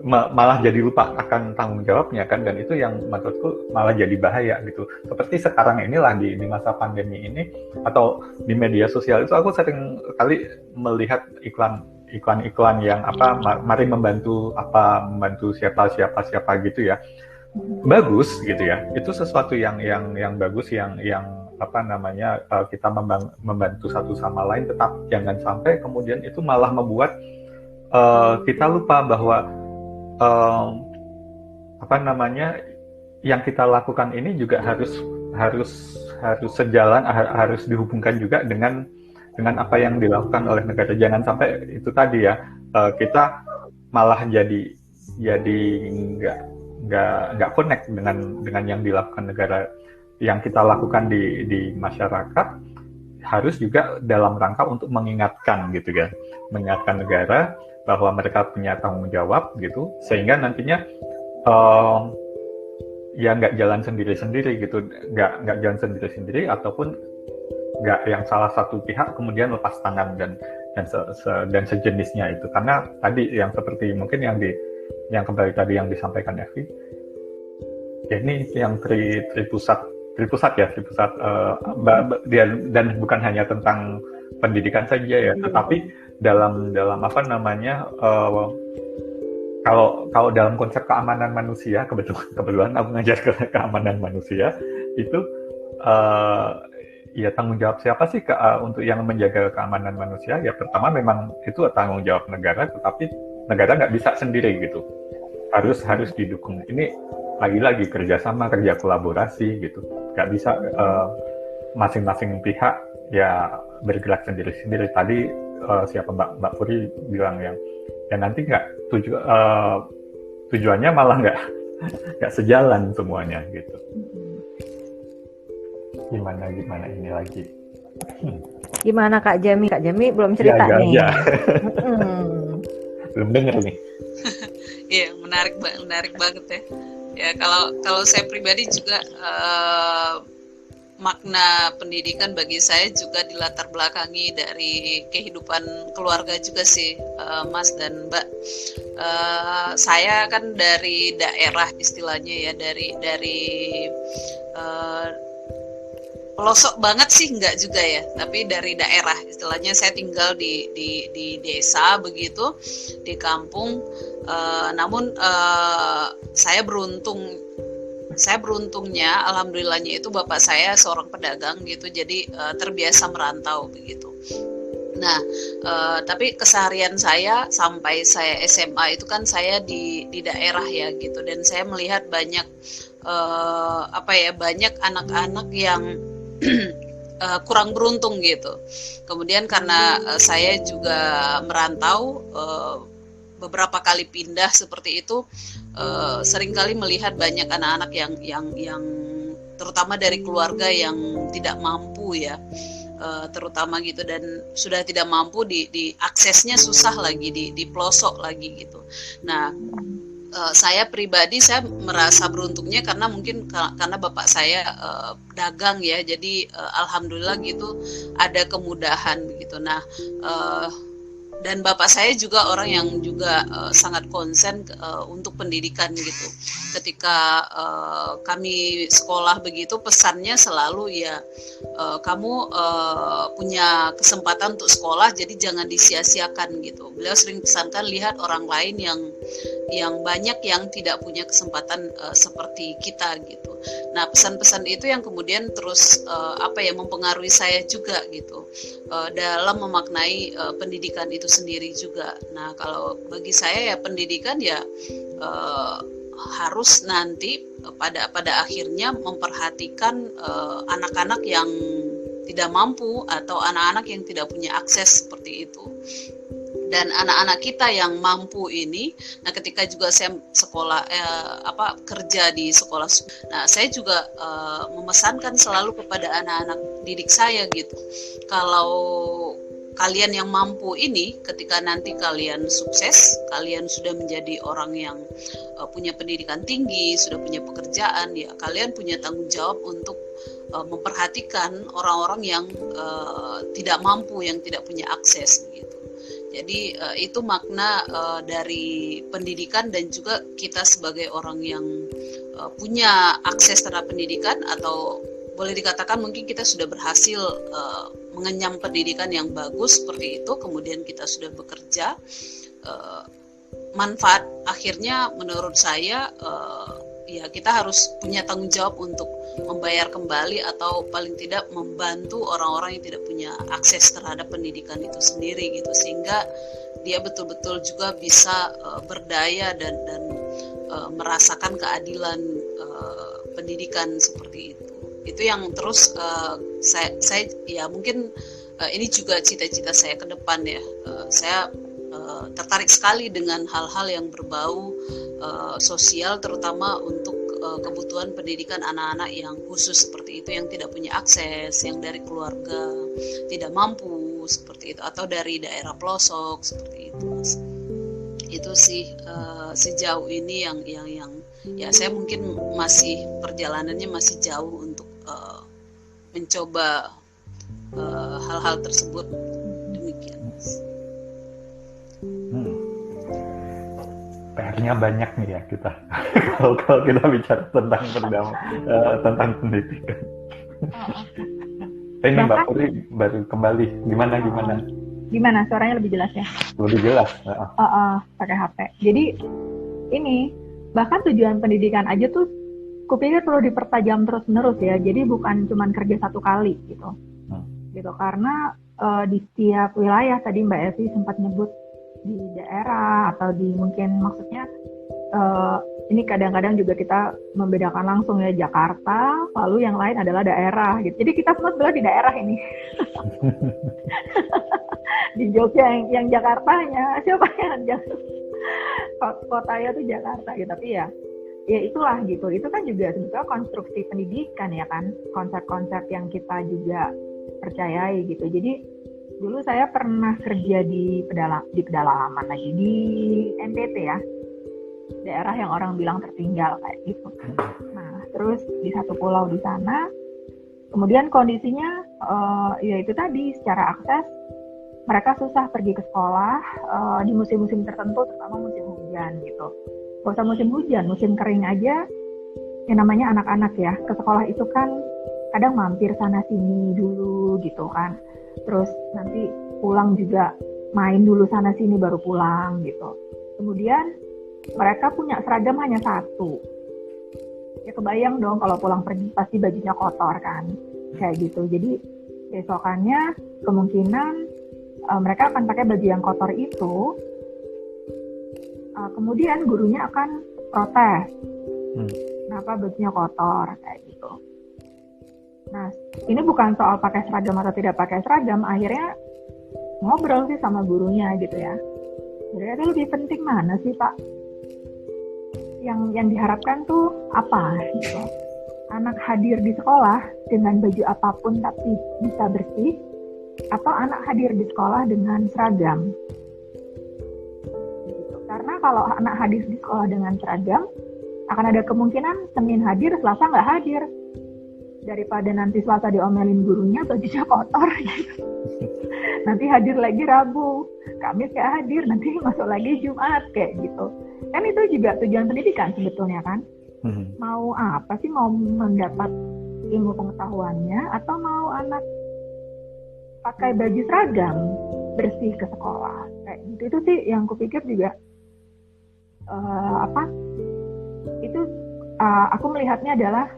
malah jadi lupa akan tanggung jawabnya kan, dan itu yang menurutku malah jadi bahaya gitu. Seperti sekarang inilah di masa pandemi ini atau di media sosial itu aku sering kali melihat iklan yang mari membantu siapa gitu ya, bagus gitu ya, itu sesuatu yang bagus, yang kita membantu satu sama lain. Tetap jangan sampai kemudian itu malah membuat kita lupa bahwa yang kita lakukan ini juga harus sejalan, harus dihubungkan juga dengan dengan apa yang dilakukan oleh negara. Jangan sampai itu tadi ya, kita malah jadi nggak connect dengan yang dilakukan negara. Yang kita lakukan di masyarakat harus juga dalam rangka untuk mengingatkan gitu kan, mengingatkan negara bahwa mereka punya tanggung jawab gitu, sehingga nantinya ya nggak jalan sendiri-sendiri gitu, nggak jalan sendiri-sendiri, ataupun nggak yang salah satu pihak kemudian lepas tangan dan sejenisnya itu. Karena tadi yang seperti mungkin yang kembali tadi yang disampaikan Evi, ya ini yang tripusat dan bukan hanya tentang pendidikan saja ya, tetapi dalam apa namanya, kalau dalam konsep keamanan manusia, kebetulan aku ngajar keamanan manusia itu, ya tanggung jawab siapa sih untuk yang menjaga keamanan manusia? Ya pertama memang itu tanggung jawab negara, tetapi negara nggak bisa sendiri gitu, harus didukung. Ini lagi-lagi kerja kolaborasi gitu, nggak bisa masing-masing pihak ya bergerak sendiri-sendiri. Tadi siapa Mbak Puri bilang yang nanti nggak tujuannya malah nggak sejalan semuanya gitu. Gimana ini lagi? Gimana Kak Jami? Kak Jami belum cerita ya, nih. Ya. Belum dengar nih. Iya, menarik banget ya. Ya kalau saya pribadi juga makna pendidikan bagi saya juga dilatar belakangi dari kehidupan keluarga juga sih, Mas dan Mbak. Saya kan dari daerah istilahnya ya, dari pelosok banget sih enggak juga ya, tapi dari daerah istilahnya. Saya tinggal di desa begitu, di kampung. Namun saya beruntungnya, alhamdulillahnya itu bapak saya seorang pedagang gitu, jadi terbiasa merantau begitu. Nah, tapi keseharian saya sampai saya SMA itu kan saya di daerah ya gitu, dan saya melihat banyak banyak anak-anak yang kurang beruntung gitu. Kemudian karena saya juga merantau, beberapa kali pindah seperti itu, seringkali melihat banyak anak-anak yang terutama dari keluarga yang tidak mampu ya, terutama gitu, dan sudah tidak mampu, di aksesnya susah lagi, di pelosok lagi gitu. Nah, saya pribadi saya merasa beruntungnya karena mungkin karena bapak saya dagang ya, jadi alhamdulillah gitu ada kemudahan begitu. Nah, dan bapak saya juga orang yang juga sangat konsen untuk pendidikan gitu. Ketika kami sekolah begitu, pesannya selalu ya, kamu punya kesempatan untuk sekolah, jadi jangan disia-siakan gitu. Beliau sering pesankan, lihat orang lain yang banyak yang tidak punya kesempatan seperti kita gitu. Nah, pesan-pesan itu yang kemudian terus mempengaruhi saya juga gitu, dalam memaknai pendidikan itu sendiri juga. Nah, kalau bagi saya ya pendidikan ya harus nanti pada akhirnya memperhatikan anak-anak yang tidak mampu atau anak-anak yang tidak punya akses seperti itu. Dan anak-anak kita yang mampu ini, nah ketika juga saya kerja di sekolah, nah saya juga memesankan selalu kepada anak-anak didik saya gitu, kalau kalian yang mampu ini, ketika nanti kalian sukses, kalian sudah menjadi orang yang punya pendidikan tinggi, sudah punya pekerjaan, ya kalian punya tanggung jawab untuk memperhatikan orang-orang yang tidak mampu, yang tidak punya akses gitu. Jadi itu makna dari pendidikan, dan juga kita sebagai orang yang punya akses terhadap pendidikan, atau boleh dikatakan mungkin kita sudah berhasil mengenyam pendidikan yang bagus seperti itu, kemudian kita sudah bekerja, manfaat akhirnya menurut saya ya kita harus punya tanggung jawab untuk membayar kembali, atau paling tidak membantu orang-orang yang tidak punya akses terhadap pendidikan itu sendiri gitu, sehingga dia betul-betul juga bisa berdaya dan merasakan keadilan pendidikan seperti itu. Itu yang terus saya ya mungkin ini juga cita-cita saya ke depan ya. Saya tertarik sekali dengan hal-hal yang berbau sosial, terutama untuk kebutuhan pendidikan anak-anak yang khusus seperti itu, yang tidak punya akses, yang dari keluarga tidak mampu seperti itu, atau dari daerah pelosok seperti itu. Itu sih sejauh ini yang ya saya mungkin masih perjalanannya masih jauh untuk mencoba hal-hal tersebut. Demikian. PR-nya banyak nih ya kita. kalau kita bicara tentang tentang pendidikan. Ini Mbak Puri baru kembali. Gimana? Suaranya lebih jelas ya? Lebih jelas. Pakai HP. Jadi ini bahkan tujuan pendidikan aja tuh kupikir perlu dipertajam terus-menerus ya. Jadi bukan cuma kerja satu kali gitu. Gitu karena di setiap wilayah tadi Mbak Evi sempat nyebut di daerah atau di mungkin maksudnya ini kadang-kadang juga kita membedakan langsung ya Jakarta, lalu yang lain adalah daerah gitu. Jadi kita semua sebenarnya di daerah ini. Di Jogja yang Jakartanya, siapa yang kotanya tuh Jakarta gitu. Tapi ya itulah gitu. Itu kan juga sebetulnya konstruksi pendidikan ya kan, konsep-konsep yang kita juga percayai gitu. Jadi dulu saya pernah kerja di pedalaman lagi di NTT ya, daerah yang orang bilang tertinggal kayak gitu. Nah, terus di satu pulau di sana, kemudian kondisinya ya itu tadi secara akses mereka susah pergi ke sekolah di musim-musim tertentu, terutama musim hujan gitu. Gak usah musim hujan, musim kering aja, yang namanya anak-anak ya ke sekolah itu kan kadang mampir sana sini dulu gitu kan. Terus nanti pulang juga main dulu sana sini baru pulang gitu. Kemudian mereka punya seragam hanya satu. Ya kebayang dong kalau pulang pergi pasti bajunya kotor kan. Kayak gitu. Jadi besokannya kemungkinan mereka akan pakai baju yang kotor itu. Kemudian gurunya akan protes. Kenapa bajunya kotor kayak gitu. Nah, ini bukan soal pakai seragam atau tidak pakai seragam, akhirnya ngobrol sih sama gurunya gitu ya. Jadi itu lebih penting mana sih Pak? Yang diharapkan tuh apa gitu. Anak hadir di sekolah dengan baju apapun tapi bisa bersih, atau anak hadir di sekolah dengan seragam. Gitu. Karena kalau anak hadir di sekolah dengan seragam, akan ada kemungkinan Senin hadir, Selasa nggak hadir. Daripada nanti Selasa diomelin gurunya bajunya kotor gitu. Nanti hadir lagi Rabu, Kamis gak hadir, nanti masuk lagi Jumat kayak gitu. Kan itu juga tujuan pendidikan sebetulnya kan. Mau apa sih, mau mendapat ilmu pengetahuannya atau mau anak pakai baju seragam bersih ke sekolah kayak gitu. Itu sih yang kupikir juga aku melihatnya adalah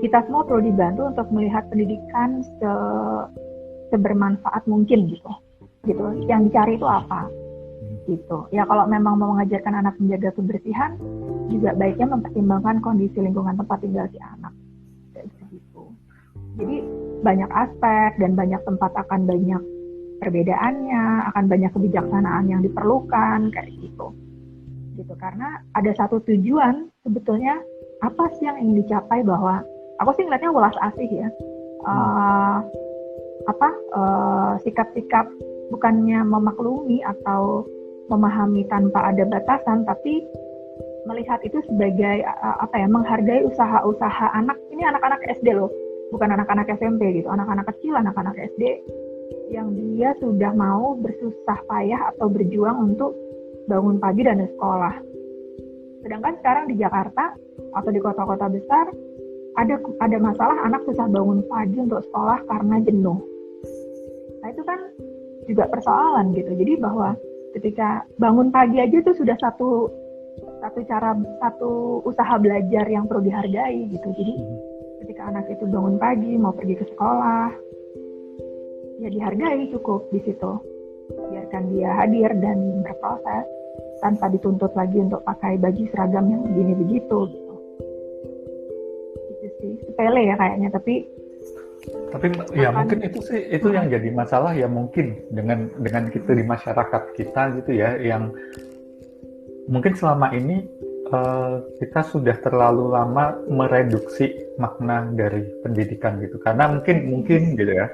kita semua perlu dibantu untuk melihat pendidikan sebermanfaat mungkin gitu. Yang dicari itu apa? Gitu. Ya kalau memang mau mengajarkan anak menjaga kebersihan, juga baiknya mempertimbangkan kondisi lingkungan tempat tinggal si anak. Kayak gitu. Jadi banyak aspek dan banyak tempat akan banyak perbedaannya, akan banyak kebijaksanaan yang diperlukan kayak gitu. Gitu karena ada satu tujuan sebetulnya apa sih yang ingin dicapai, bahwa aku sih ngeliatnya welas asih ya. Sikap-sikap bukannya memaklumi atau memahami tanpa ada batasan, tapi melihat itu sebagai menghargai usaha-usaha anak. Ini anak-anak SD loh, bukan anak-anak SMP gitu, anak-anak kecil, anak-anak SD yang dia sudah mau bersusah payah atau berjuang untuk bangun pagi dan sekolah. Sedangkan sekarang di Jakarta atau di kota-kota besar ada masalah anak susah bangun pagi untuk sekolah karena jenuh. Nah itu kan juga persoalan gitu. Jadi bahwa ketika bangun pagi aja itu sudah satu usaha belajar yang perlu dihargai gitu. Jadi ketika anak itu bangun pagi mau pergi ke sekolah, ya dihargai cukup di situ. Biarkan dia hadir dan berproses tanpa dituntut lagi untuk pakai baju seragam yang begini begitu gitu. Itu sih sepele ya kayaknya, tapi Tapi ya mungkin itu yang jadi masalah ya, mungkin dengan kita di masyarakat kita gitu ya, yang mungkin selama ini kita sudah terlalu lama mereduksi makna dari pendidikan gitu, karena mungkin gitu ya,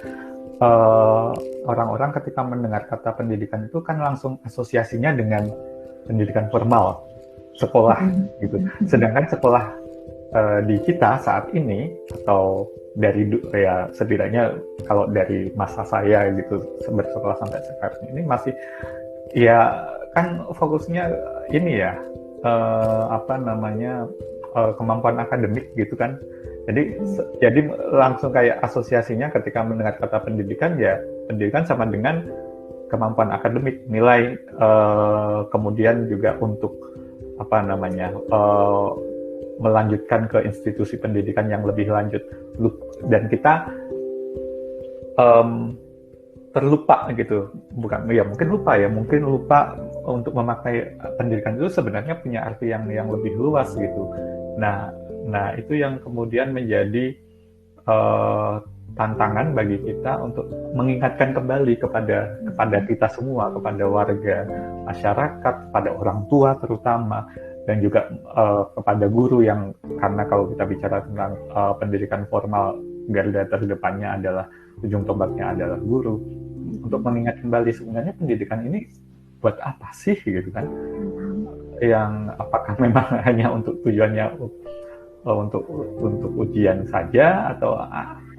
orang-orang ketika mendengar kata pendidikan itu kan langsung asosiasinya dengan pendidikan formal, sekolah gitu. Sedangkan sekolah di kita saat ini, atau dari ya setidaknya kalau dari masa saya gitu bersekolah sampai sekarang ini, masih ya kan fokusnya ini ya, kemampuan akademik gitu kan. Jadi langsung kayak asosiasinya ketika mendengar kata pendidikan, ya pendidikan sama dengan kemampuan akademik, nilai, kemudian juga untuk melanjutkan ke institusi pendidikan yang lebih lanjut. Dan kita terlupa gitu, mungkin lupa untuk memaknai pendidikan itu sebenarnya punya arti yang lebih luas gitu. Nah itu yang kemudian menjadi tantangan bagi kita untuk mengingatkan kembali kepada kita semua, kepada warga masyarakat, kepada orang tua terutama, dan juga kepada guru, yang karena kalau kita bicara tentang pendidikan formal, garda terdepannya adalah, ujung tombaknya adalah guru, untuk mengingat kembali sebenarnya pendidikan ini buat apa sih gitu kan, yang apakah memang hanya untuk tujuannya untuk ujian saja, atau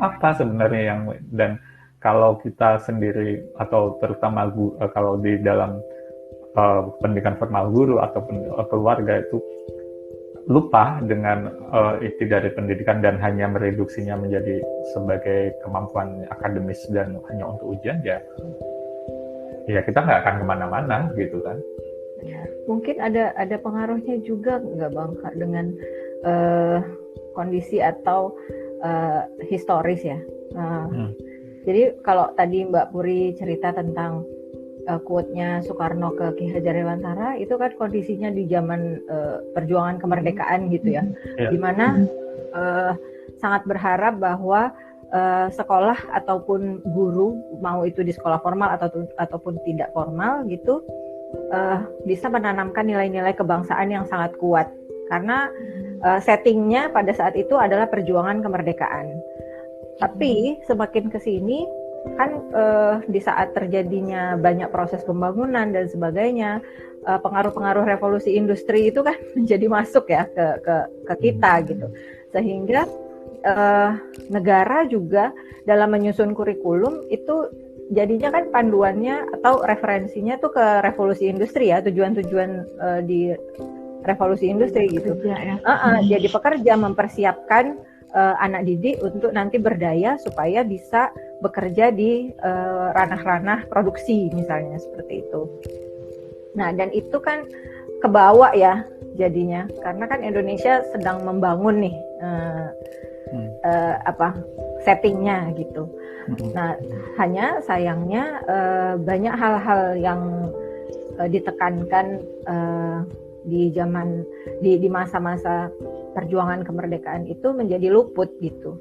apa sebenarnya dan kalau kita sendiri, atau terutama kalau di dalam pendidikan formal, guru ataupun keluarga itu lupa dengan inti dari pendidikan dan hanya mereduksinya menjadi sebagai kemampuan akademis dan hanya untuk ujian, ya kita nggak akan kemana-mana gitu kan. Mungkin ada pengaruhnya juga nggak Bang, dengan kondisi atau historis ya. Jadi kalau tadi Mbak Puri cerita tentang quote-nya Soekarno ke Ki Hajar Dewantara, itu kan kondisinya di zaman perjuangan kemerdekaan gitu ya, di mana sangat berharap bahwa sekolah ataupun guru, mau itu di sekolah formal ataupun tidak formal gitu, bisa menanamkan nilai-nilai kebangsaan yang sangat kuat, karena settingnya pada saat itu adalah perjuangan kemerdekaan. Tapi semakin kesini kan di saat terjadinya banyak proses pembangunan dan sebagainya, pengaruh-pengaruh revolusi industri itu kan menjadi masuk ya ke kita gitu, sehingga negara juga dalam menyusun kurikulum itu jadinya kan panduannya atau referensinya tuh ke revolusi industri ya, tujuan-tujuan di revolusi industri gitu. Jadi pekerja mempersiapkan anak didik untuk nanti berdaya supaya bisa bekerja di ranah-ranah produksi misalnya, seperti itu. Nah, dan itu kan kebawa ya jadinya, karena kan Indonesia sedang membangun nih settingnya gitu. Nah, hanya sayangnya banyak hal-hal yang ditekankan di masa-masa perjuangan kemerdekaan itu menjadi luput gitu,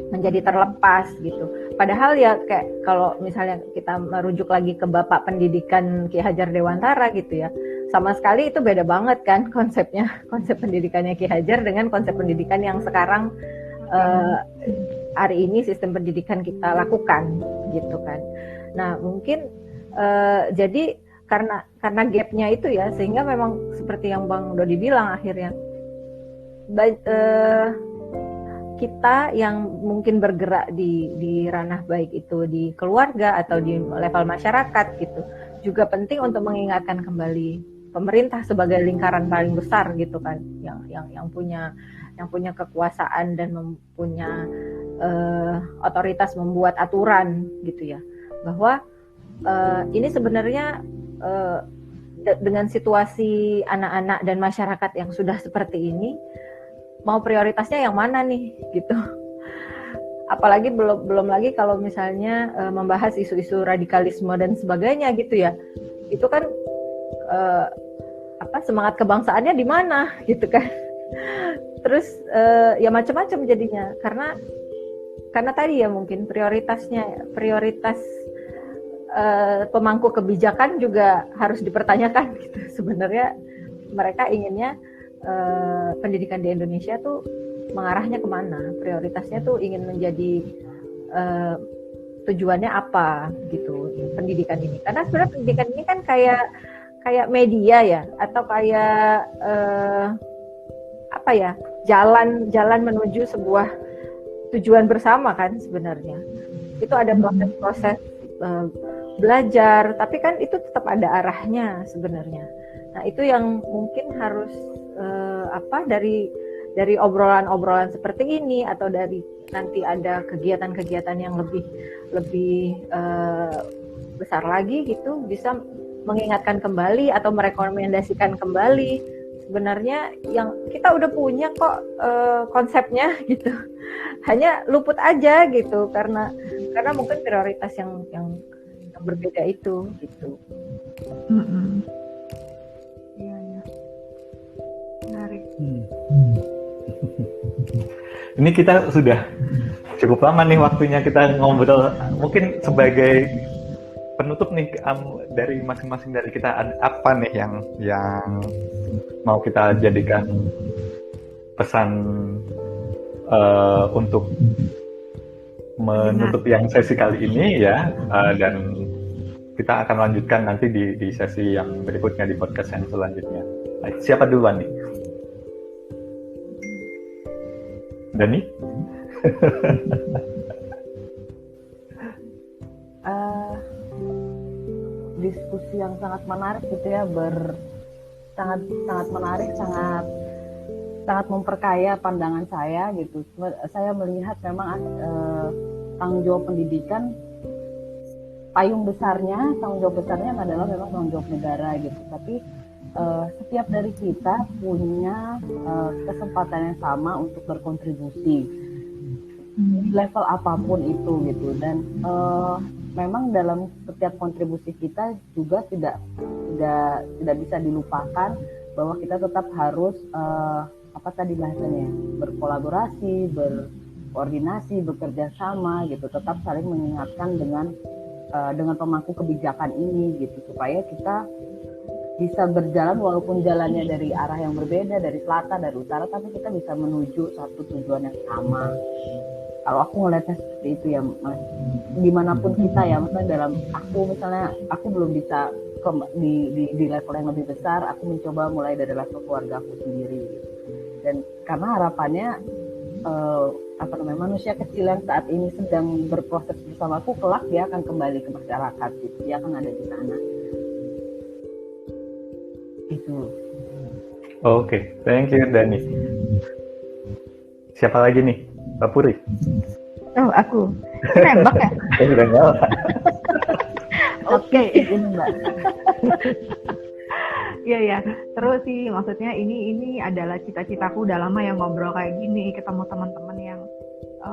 menjadi terlepas gitu. Padahal ya kayak kalau misalnya kita merujuk lagi ke Bapak Pendidikan Ki Hajar Dewantara gitu ya, sama sekali itu beda banget kan konsepnya, konsep pendidikannya Ki Hajar dengan konsep pendidikan yang sekarang hari ini sistem pendidikan kita lakukan gitu kan. Nah mungkin jadi karena gapnya itu ya, sehingga memang seperti yang Bang Dodi bilang, akhirnya kita yang mungkin bergerak di ranah baik itu di keluarga atau di level masyarakat gitu, juga penting untuk mengingatkan kembali pemerintah sebagai lingkaran paling besar gitu kan, yang punya kekuasaan dan punya otoritas membuat aturan gitu ya, bahwa ini sebenarnya dengan situasi anak-anak dan masyarakat yang sudah seperti ini, mau prioritasnya yang mana nih gitu. Apalagi belum lagi kalau misalnya membahas isu-isu radikalisme dan sebagainya gitu ya, itu kan semangat kebangsaannya di mana gitu kan. Terus ya macam-macam jadinya, karena karena tadi ya mungkin prioritas pemangku kebijakan juga harus dipertanyakan gitu. Sebenarnya mereka inginnya pendidikan di Indonesia tuh mengarahnya kemana, prioritasnya tuh ingin menjadi tujuannya apa gitu pendidikan ini, karena sebenarnya pendidikan ini kan kayak media ya, atau kayak jalan menuju sebuah tujuan bersama kan. Sebenarnya itu ada proses-proses belajar, tapi kan itu tetap ada arahnya sebenarnya. Nah itu yang mungkin harus dari obrolan-obrolan seperti ini, atau dari nanti ada kegiatan-kegiatan yang lebih besar lagi gitu, bisa mengingatkan kembali atau merekomendasikan kembali sebenarnya yang kita udah punya kok konsepnya gitu, hanya luput aja gitu karena mungkin prioritas yang berbeda itu gitu. Iya ya, menarik. Ini kita sudah cukup lama nih waktunya kita ngobrol. Mungkin sebagai penutup nih dari masing-masing dari kita, ada apa nih yang mau kita jadikan pesan untuk menutup yang sesi kali ini ya, dan kita akan lanjutkan nanti di sesi yang berikutnya, di podcast yang selanjutnya. Baik, siapa duluan nih? Dani? Diskusi yang sangat menarik gitu ya, sangat menarik, sangat memperkaya pandangan saya gitu. Saya melihat memang tanggung jawab pendidikan, tanggung jawab besarnya adalah memang tanggung jawab negara gitu. Tapi setiap dari kita punya kesempatan yang sama untuk berkontribusi level apapun itu gitu. Dan memang dalam setiap kontribusi kita juga tidak bisa dilupakan bahwa kita tetap harus berkolaborasi, berkoordinasi, bekerja sama gitu, tetap saling mengingatkan dengan pemangku kebijakan ini gitu, supaya kita bisa berjalan walaupun jalannya dari arah yang berbeda, dari selatan, dari utara, tapi kita bisa menuju satu tujuan yang sama. Kalau aku ngelihatnya seperti itu ya Mas, dimanapun kita ya, misalnya aku belum bisa di level yang lebih besar, aku mencoba mulai dari level keluarga aku sendiri gitu. Dan karena harapannya manusia kecil yang saat ini sedang berproses bersamaku, kelak dia akan kembali ke masyarakat gitu, dia akan ada di sana itu. Oke, thank you Dani. Siapa lagi nih? Mbak Puri? Oh, aku. Nembak ya? Udah nyala. Oke, ini Mbak. Iya ya, terus sih maksudnya ini adalah cita-citaku udah lama yang ngobrol kayak gini, ketemu teman-teman yang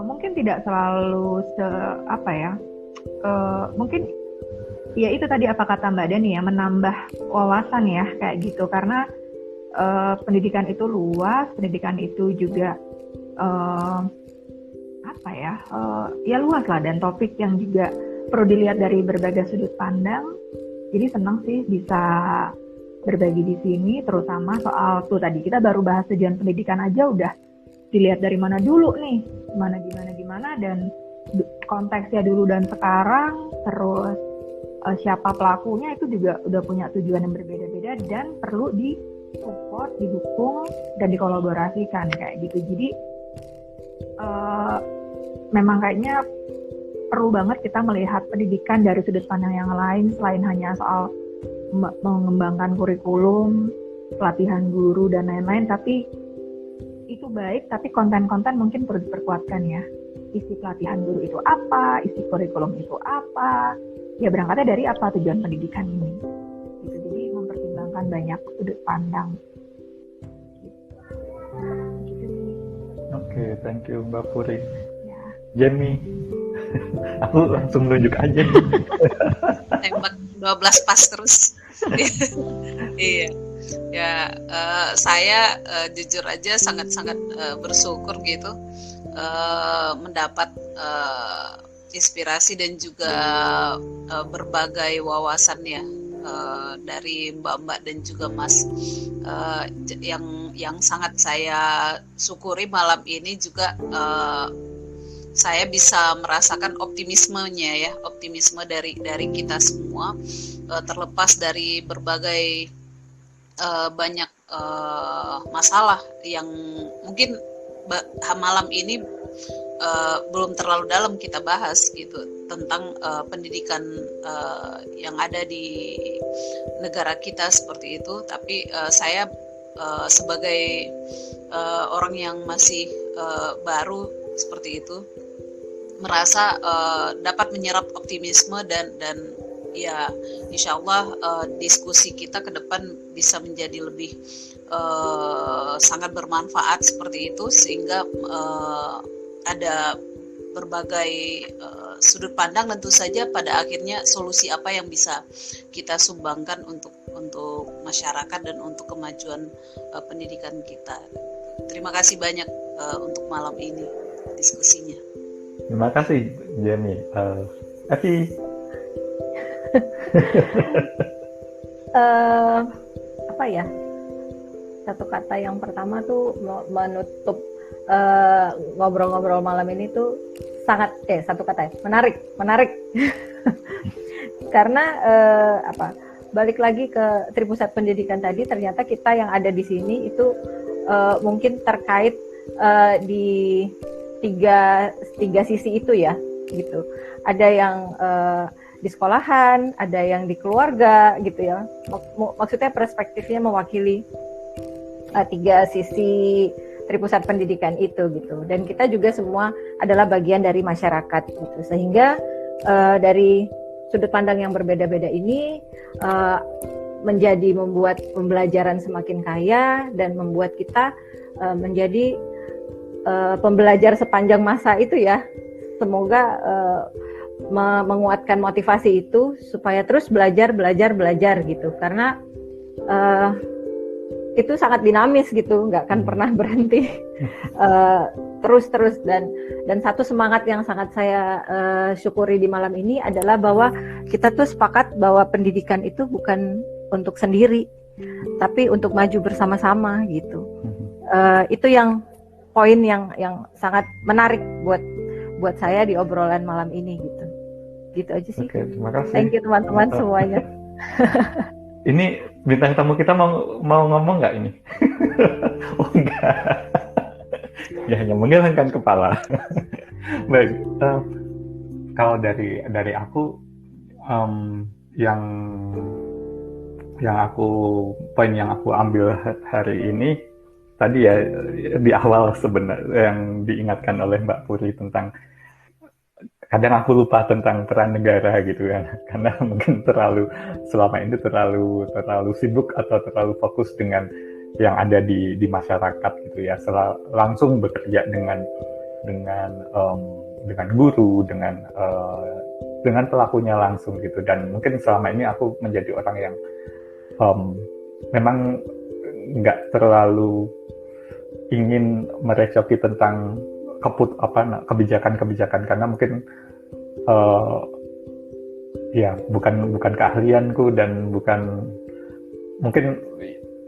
mungkin tidak selalu mungkin ya itu tadi apa kata Mbak Dani ya, menambah wawasan ya kayak gitu, karena pendidikan itu luas, pendidikan itu juga luas lah, dan topik yang juga perlu dilihat dari berbagai sudut pandang. Jadi senang sih bisa berbagi di sini, terutama soal tuh tadi kita baru bahas tujuan pendidikan aja udah dilihat dari mana dulu nih, gimana dan konteksnya dulu dan sekarang, terus siapa pelakunya itu juga udah punya tujuan yang berbeda-beda dan perlu di-support, didukung dan dikolaborasikan kayak gitu. Jadi memang kayaknya perlu banget kita melihat pendidikan dari sudut pandang yang lain selain hanya soal mengembangkan kurikulum, pelatihan guru dan lain-lain, tapi itu baik, tapi konten-konten mungkin perlu diperkuatkan ya. Isi pelatihan guru itu apa, isi kurikulum itu apa, ya berangkatnya dari apa tujuan pendidikan ini. Gitu. Jadi mempertimbangkan banyak sudut pandang. Gitu. Oke, thank you Mbak Puri. Ya. Jamie, aku langsung nunjuk aja nih. Tembak 12 pas terus. Iya. Ya, saya jujur aja sangat-sangat bersyukur gitu mendapat inspirasi dan juga berbagai wawasan ya dari Mbak-mbak dan juga Mas, yang sangat saya syukuri malam ini juga saya bisa merasakan optimismenya ya, optimisme dari kita semua, terlepas dari berbagai banyak masalah yang mungkin malam ini belum terlalu dalam kita bahas gitu tentang pendidikan yang ada di negara kita seperti itu, tapi saya sebagai orang yang masih baru seperti itu merasa dapat menyerap optimisme dan ya insya Allah diskusi kita ke depan bisa menjadi lebih sangat bermanfaat seperti itu, sehingga ada berbagai sudut pandang, tentu saja pada akhirnya solusi apa yang bisa kita sumbangkan untuk masyarakat dan untuk kemajuan pendidikan kita. Terima kasih banyak untuk malam ini diskusinya. Terima kasih Jenny. Evi. Apa ya, satu kata yang pertama tuh menutup ngobrol-ngobrol malam ini tuh sangat satu kata ya, menarik karena balik lagi ke Tripusat Pendidikan tadi, ternyata kita yang ada di sini itu mungkin terkait di tiga sisi itu ya gitu. Ada yang di sekolahan, ada yang di keluarga gitu ya. Maksudnya perspektifnya mewakili tiga sisi Tripusat Pendidikan itu gitu. Dan kita juga semua adalah bagian dari masyarakat gitu. Sehingga dari sudut pandang yang berbeda-beda ini menjadi membuat pembelajaran semakin kaya dan membuat kita menjadi pembelajar sepanjang masa itu ya. Semoga menguatkan motivasi itu supaya terus belajar gitu. Karena itu sangat dinamis gitu, nggak akan pernah berhenti terus dan satu semangat yang sangat saya syukuri di malam ini adalah bahwa kita tuh sepakat bahwa pendidikan itu bukan untuk sendiri tapi untuk maju bersama-sama gitu. Itu yang poin yang sangat menarik buat saya di obrolan malam ini gitu aja sih. Oke, terima kasih. Thank you teman-teman semuanya. Ini bintang tamu kita mau ngomong nggak ini? Oh enggak. Ya hanya menggelengkan kepala. Baik. Kalau dari aku yang poin yang aku ambil hari ini tadi ya di awal sebenarnya yang diingatkan oleh Mbak Puri tentang kadang aku lupa tentang peran negara gitu kan, karena mungkin selama ini terlalu sibuk atau terlalu fokus dengan yang ada di masyarakat gitu ya, langsung bekerja dengan guru, dengan pelakunya langsung gitu. Dan mungkin selama ini aku menjadi orang yang memang nggak terlalu ingin merecoki tentang kebijakan karena mungkin ya bukan keahlianku dan mungkin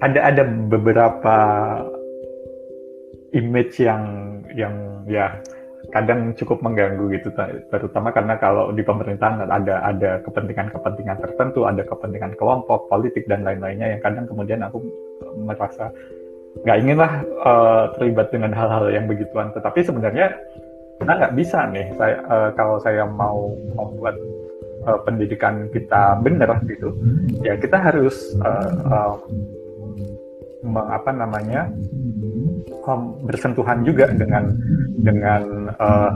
ada beberapa image yang ya kadang cukup mengganggu gitu, terutama karena kalau di pemerintahan ada kepentingan tertentu, ada kepentingan kelompok politik dan lain-lainnya yang kadang kemudian aku merasa nggak inginlah terlibat dengan hal-hal yang begituan. Tetapi sebenarnya kita nggak bisa nih, kalau saya mau membuat pendidikan kita benar gitu, ya kita harus bersentuhan juga dengan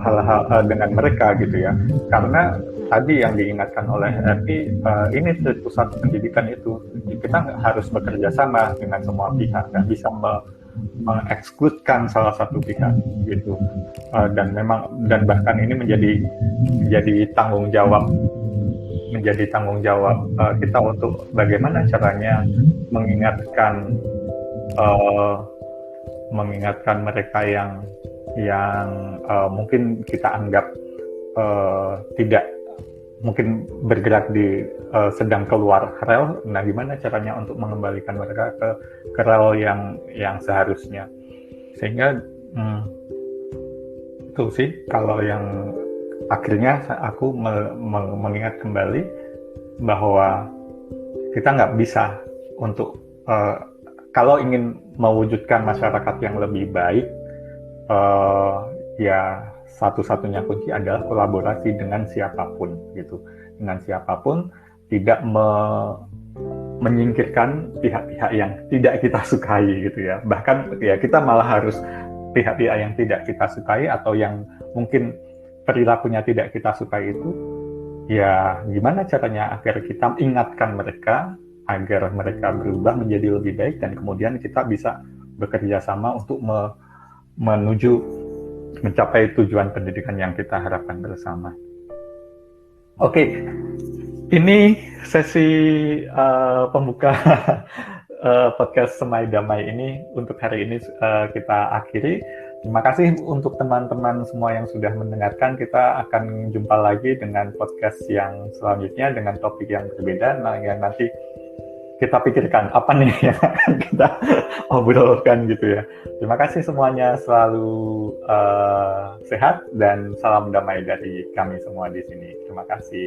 hal-hal dengan mereka gitu ya. Karena tadi yang diingatkan oleh Evi, ini pusat pendidikan itu kita harus bekerja sama dengan semua pihak, nggak bisa mengekskludkan salah satu pihak gitu. Dan bahkan ini menjadi tanggung jawab kita untuk bagaimana caranya mengingatkan mereka yang yang mungkin kita anggap tidak mungkin bergerak di sedang keluar rel. Nah, gimana caranya untuk mengembalikan mereka ke rel yang seharusnya? Sehingga itu sih kalau yang akhirnya aku mengingat kembali bahwa kita nggak bisa untuk kalau ingin mewujudkan masyarakat yang lebih baik, ya satu-satunya kunci adalah kolaborasi dengan siapapun gitu, dengan siapapun, tidak menyingkirkan pihak-pihak yang tidak kita sukai gitu ya. Bahkan ya kita malah harus pihak-pihak yang tidak kita sukai atau yang mungkin perilakunya tidak kita sukai itu, ya gimana caranya agar kita ingatkan mereka agar mereka berubah menjadi lebih baik, dan kemudian kita bisa bekerja sama untuk mencapai tujuan pendidikan yang kita harapkan bersama. Oke, ini sesi pembuka podcast Semai Damai ini untuk hari ini kita akhiri. Terima kasih untuk teman-teman semua yang sudah mendengarkan. Kita akan jumpa lagi dengan podcast yang selanjutnya dengan topik yang berbeda. Nah, yang nanti kita pikirkan apa nih yang akan kita obrolkan gitu ya. Terima kasih semuanya, selalu sehat dan salam damai dari kami semua di sini. Terima kasih.